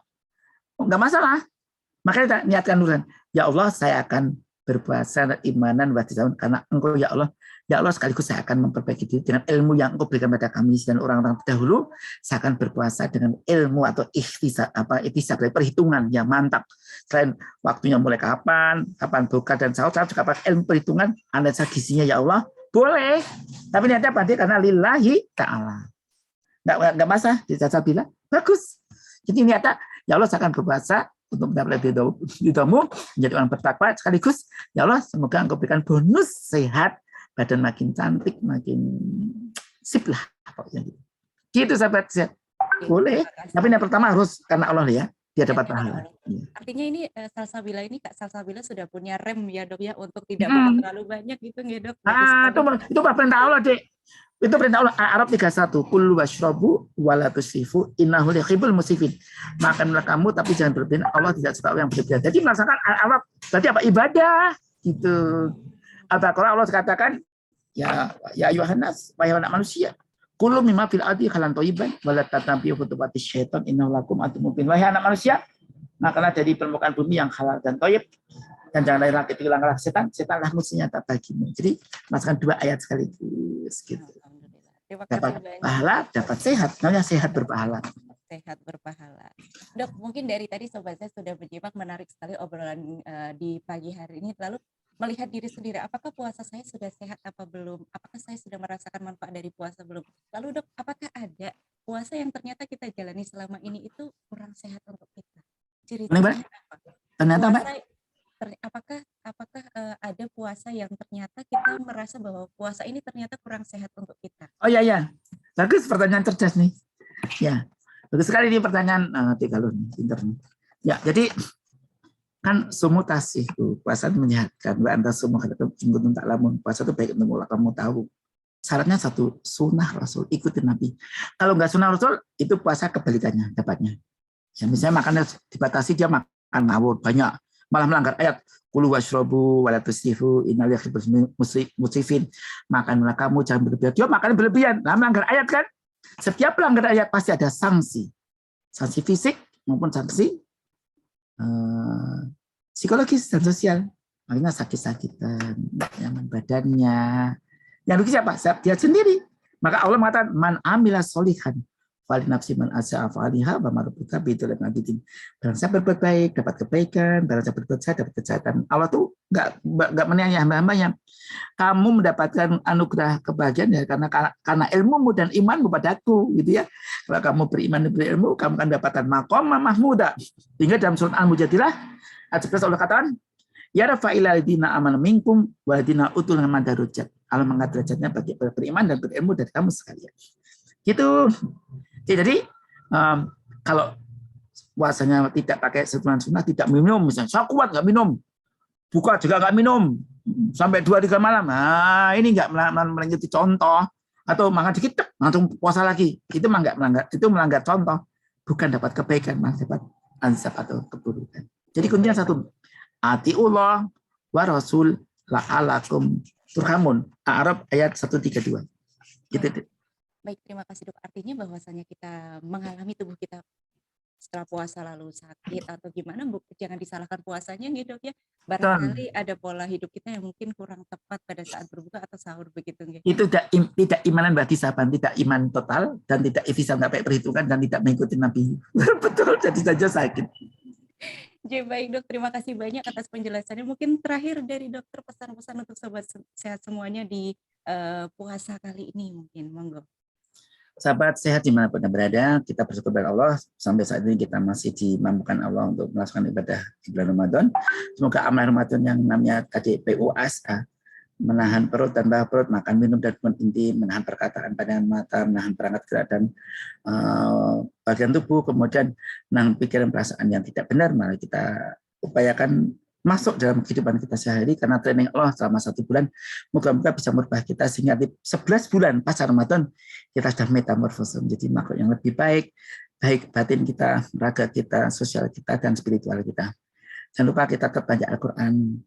Enggak masalah. Makanya niatkan dulu. Ya Allah, saya akan berpuasa dan imanan wahtisabun karena Engkau ya Allah sekaligus saya akan memperbaiki diri dengan ilmu yang Engkau berikan pada kami dan orang-orang terdahulu. Saya akan berpuasa dengan ilmu atau ikhtisab dari perhitungan yang mantap. Selain waktunya mulai kapan buka dan sahur, saya juga pakai ilmu perhitungan, analisa gizinya ya Allah, boleh. Tapi niatnya berarti karena lillahi ta'ala. Enggak masalah, saya bilang bagus. Jadi niatnya ya Allah saya akan berpuasa untuk mendapat ridhomu, menjadi orang bertakwa, sekaligus ya Allah semoga Engkau berikan bonus sehat, badan makin cantik, makin sip lah pokoknya gitu. Gitu sahabat sehat. Boleh, tapi yang pertama harus karena Allah ya, dia dapat pahala. Artinya ini Salsabila ini Kak Salsabila sudah punya rem ya Dok ya untuk tidak makan terlalu banyak gitu ya Dok. Itu perintah Allah, Dek. Itu perintah Allah. Arab 31. Kulu washrabu wala tusrifu innahu yuhibbul musrifin. Makanlah kamu tapi jangan berlebihan. Allah tidak suka yang berlebihan. Jadi melaksanakan Arab berarti apa? Ibadah gitu. Al-Baqarah Allah katakan ya ayuhan nas, wahai anak manusia. Kulu mimma fil ardi halan thayyiban wala tatabi'u khutuwatis syaitan innahu lakum aduwwun mubin. Wahai anak manusia, makanlah dari permukaan bumi yang halal dan thayyib. Dan jangan lagi tilanglah setanlah musuhnya tak bagimu. Jadi masukkan 2 ayat sekaligus gitu. Dapat pahala, dapat sehat. Namanya sehat berpahala. Sehat berpahala. Dok, mungkin dari tadi Sobat saya sudah menyimak menarik sekali obrolan di pagi hari ini. Lalu melihat diri sendiri, apakah puasa saya sudah sehat apa belum? Apakah saya sudah merasakan manfaat dari puasa belum? Lalu Dok, apakah ada puasa yang ternyata kita jalani selama ini itu kurang sehat untuk kita? Ceritanya apa? Ternyata apakah ada puasa yang ternyata kita merasa bahwa puasa ini ternyata kurang sehat untuk kita? Oh iya. Bagus, pertanyaan cerdas nih. Ya, bagus sekali ini pertanyaan Tigalun, pinter nih. Ya, jadi kan sumutasi itu puasa menyehatkan. Wa anta sumu kuntum ta'lamun. Puasa itu baik untuk kamu tahu. Syaratnya satu, sunnah Rasul, ikutin Nabi. Kalau nggak sunnah Rasul, itu puasa kebalikannya dapatnya. Ya, misalnya makannya dibatasi, dia makan ngawur banyak, malah melanggar ayat kulu washrabu wala tusrifu innal yuhibbul musrifin. Makanlah kamu jangan berlebihan. Dia makan berlebihan, nah melanggar ayat kan? Setiap pelanggar ayat pasti ada sanksi fisik maupun sanksi psikologis dan sosial. Makanya sakit-sakitan, nyaman badannya. Yang rugi siapa? Dia sendiri. Maka Allah mengatakan man amila solihan fali nafsi man asya'a fa'aliha wa marbuka bidul abidin. Barang saya berbuat baik dapat kebaikan, barang saya berbuat jahat dapat kejahatan. Allah tuh nggak menanyai hamba-hambanya. Kamu mendapatkan anugerah kebahagiaan ya karena ilmumu dan imanmu padaku, gitu ya. Kalau kamu beriman dan berilmu, kamu akan mendapatkan maqamah mahmuda. Hingga dalam surat Al-Mujadilah ayat 11 Allah katakan, ya rafa'ilal ladina amanu minkum wa ladina utul ilma darajat. Allah mengangkat derajatnya bagi beriman dan berilmu dari kamu sekalian. Gitu. Jadi kalau puasanya tidak pakai sentuhan sunnah, tidak minum, misalnya saya kuat nggak minum, buka juga nggak minum sampai 2-3 malam. Nah, ini nggak mengikuti contoh, atau makan dikit langsung puasa lagi. Itu melanggar contoh, bukan dapat kebaikan, malah dapat ansab atau keburukan. Jadi kuncinya satu, atiullah wa rasul la'alakum turhamun. A'raf ayat 132. Gitu. Baik, terima kasih Dok. Artinya bahwasanya kita mengalami tubuh kita setelah puasa lalu sakit atau gimana, jangan disalahkan puasanya gitu ya. Barangkali ada pola hidup kita yang mungkin kurang tepat pada saat berbuka atau sahur begitu gitu. Itu tidak imanan berarti saban, tidak iman total dan tidak ifisam, tidak pakai perhitungan dan tidak mengikuti Nabi. Betul, jadi saja sakit. Jadi baik Dok, terima kasih banyak atas penjelasannya. Mungkin terakhir dari dokter pesan-pesan untuk sobat sehat semuanya di puasa kali ini mungkin, monggo. Sahabat sehat dimanapun Anda berada, kita bersyukur kepada Allah sampai saat ini kita masih dimampukan Allah untuk melaksanakan ibadah di bulan Ramadan. Semoga amal Ramadan yang namanya KDPUASA, menahan perut dan bawah perut, makan minum dan bukan inti, menahan perkataan, pandangan mata, menahan perangkat gerak dan bagian tubuh, kemudian menahan pikiran perasaan yang tidak benar, mari kita upayakan masuk dalam kehidupan kita sehari karena training Allah selama 1 bulan. Moga-moga bisa merubah kita sehingga di 11 bulan pasca Ramadan kita sudah metamorfose menjadi makhluk yang lebih baik batin kita, raga kita, sosial kita, dan spiritual kita. Jangan lupa kita tetap baca Al-Quran,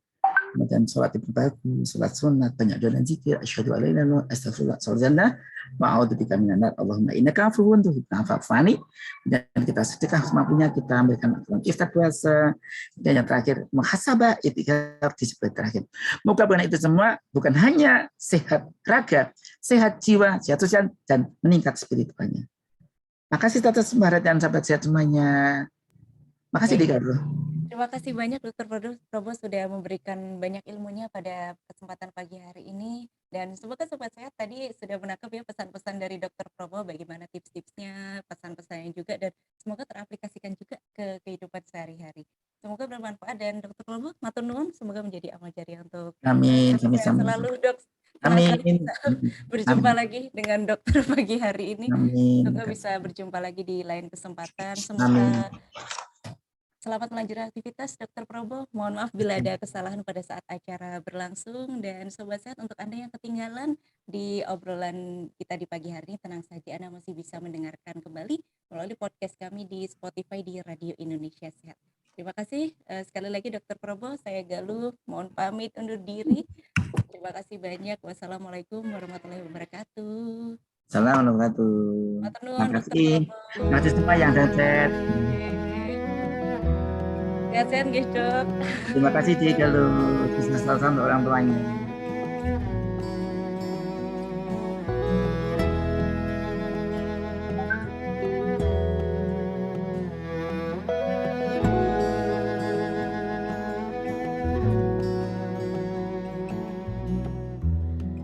kemudian sholat yang bagus, sholat sunat, banyak doa dan zikir, asyhadu an la ilaha illallah, astagfirullah, sholat wa a'udzubika minan nar, Allahumma innaka afuwun tuhibbul afwa fa'fu. Dan kita sedekah semampunya, kita ambilkan iftar puasa, dan yang terakhir muhasabah, itikaf di sebelah terakhir. Moga bukan itu semua, bukan hanya sehat raga, sehat jiwa, sehat sosial, dan meningkat spiritualnya. Makasih atas perhatian sahabat sehat semuanya. Makasih Dika. Terima kasih banyak Dr. Probo sudah memberikan banyak ilmunya pada kesempatan pagi hari ini, dan semoga sobat sehat tadi sudah menangkap ya pesan-pesan dari Dr. Probo, bagaimana tips-tipsnya, pesan-pesannya juga, dan semoga teraplikasikan juga ke kehidupan sehari-hari. Semoga bermanfaat, dan Dr. Probo matur nuwun, semoga menjadi amal jariah untuk Amin. selalu Dok. Amin. Berjumpa lagi dengan dokter pagi hari ini. Amin. Semoga bisa berjumpa lagi di lain kesempatan. Semoga selamat melanjutkan aktivitas Dr. Probo. Mohon maaf bila ada kesalahan pada saat acara berlangsung, dan sobat sehat untuk Anda yang ketinggalan di obrolan kita di pagi hari ini, tenang saja, Anda masih bisa mendengarkan kembali melalui podcast kami di Spotify di Radio Indonesia Sehat. Terima kasih sekali lagi Dr. Probo. Saya Galuh, mohon pamit undur diri. Terima kasih banyak. Wassalamualaikum warahmatullahi wabarakatuh. Assalamualaikum warahmatullahi wabarakatuh. Terima kasih. Terima kasih semua yang sehat. Sehat-sehat guys Dok. Terima kasih Dik, kalau bisa selalu orang tuanya.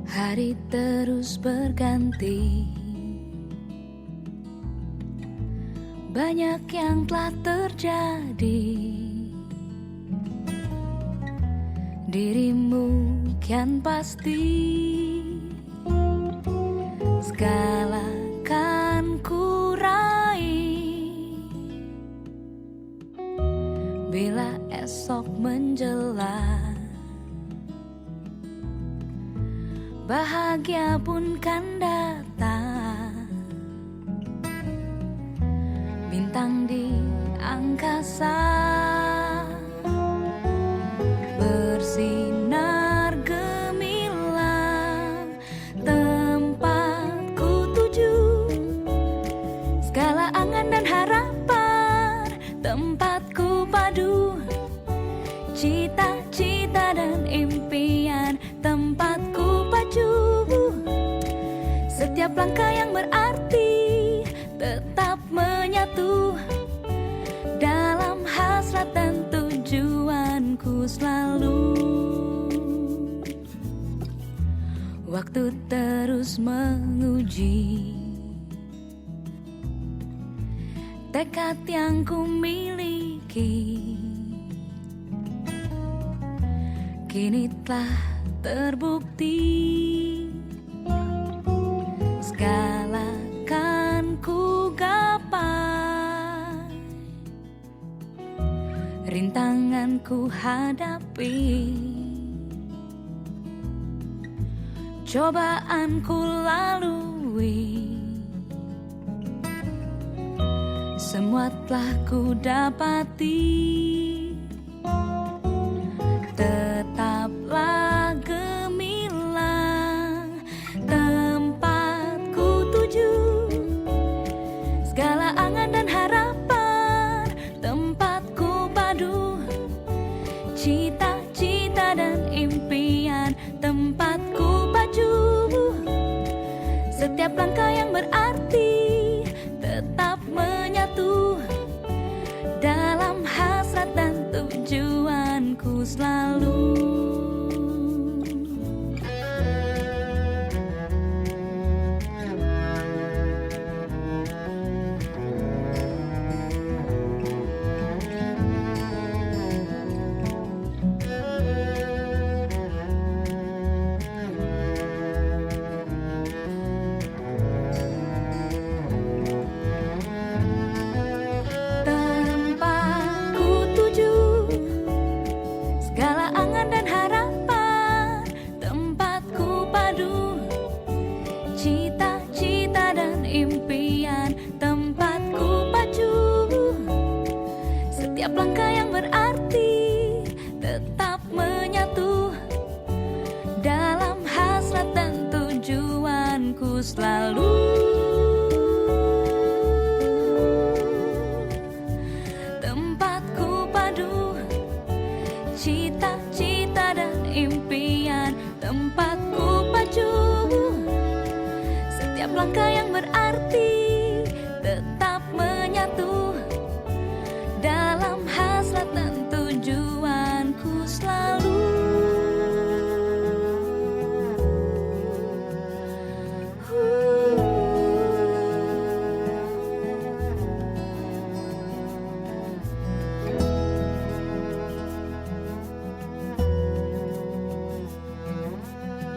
Hari terus berganti, banyak yang telah terjadi. Dirimu kian pasti, segala kan ku raih. Bila esok menjelang, bahagia pun kan datang. Bintang di angkasa bersinar gemilang, tempatku tuju, segala angan dan harapan, tempatku padu, cita-cita dan impian, tempatku pacu. Setiap langkah yang berarti tetap menyatu dalam hasrat dan tujuanku selalu. Waktu terus menguji tekad yang ku miliki, kini telah terbukti. Segala kan ku gapai, rintangan ku hadapi, cobaan ku lalui, semua telah ku dapati. Tetaplah gemilang tempatku tuju, segala angan dan harapan tempatku padu, cita-cita dan impian tempatku pacu. Setiap langkah yang berarti tetap menyatu dalam hasrat dan tujuanku selalu. Cita-cita dan impian tempatku pacu. Setiap langkah yang berarti tetap menyatu dalam hasrat dan tujuanku selalu. Tempatku padu, cita-cita dan impian tempatku pacu. Setiap langkah yang berarti